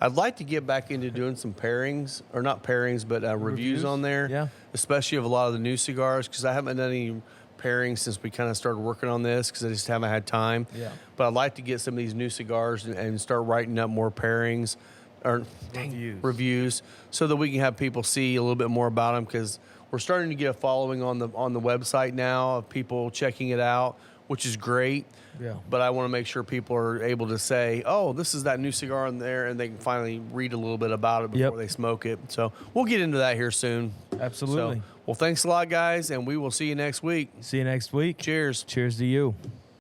I'd like to get back into doing some pairings, or not pairings, but reviews on there. Yeah. Especially of a lot of the new cigars, because I haven't done any pairings since we kind of started working on this, because I just haven't had time. Yeah. But I'd like to get some of these new cigars and start writing up more pairings or reviews, so that we can have people see a little bit more about them, because we're starting to get a following on the website now of people checking it out, which is great. Yeah. But I want to make sure people are able to say, oh, this is that new cigar in there, and they can finally read a little bit about it before they smoke it. So we'll get into that here soon. Absolutely. So, well, thanks a lot, guys, and we will see you next week. See you next week. Cheers. Cheers to you.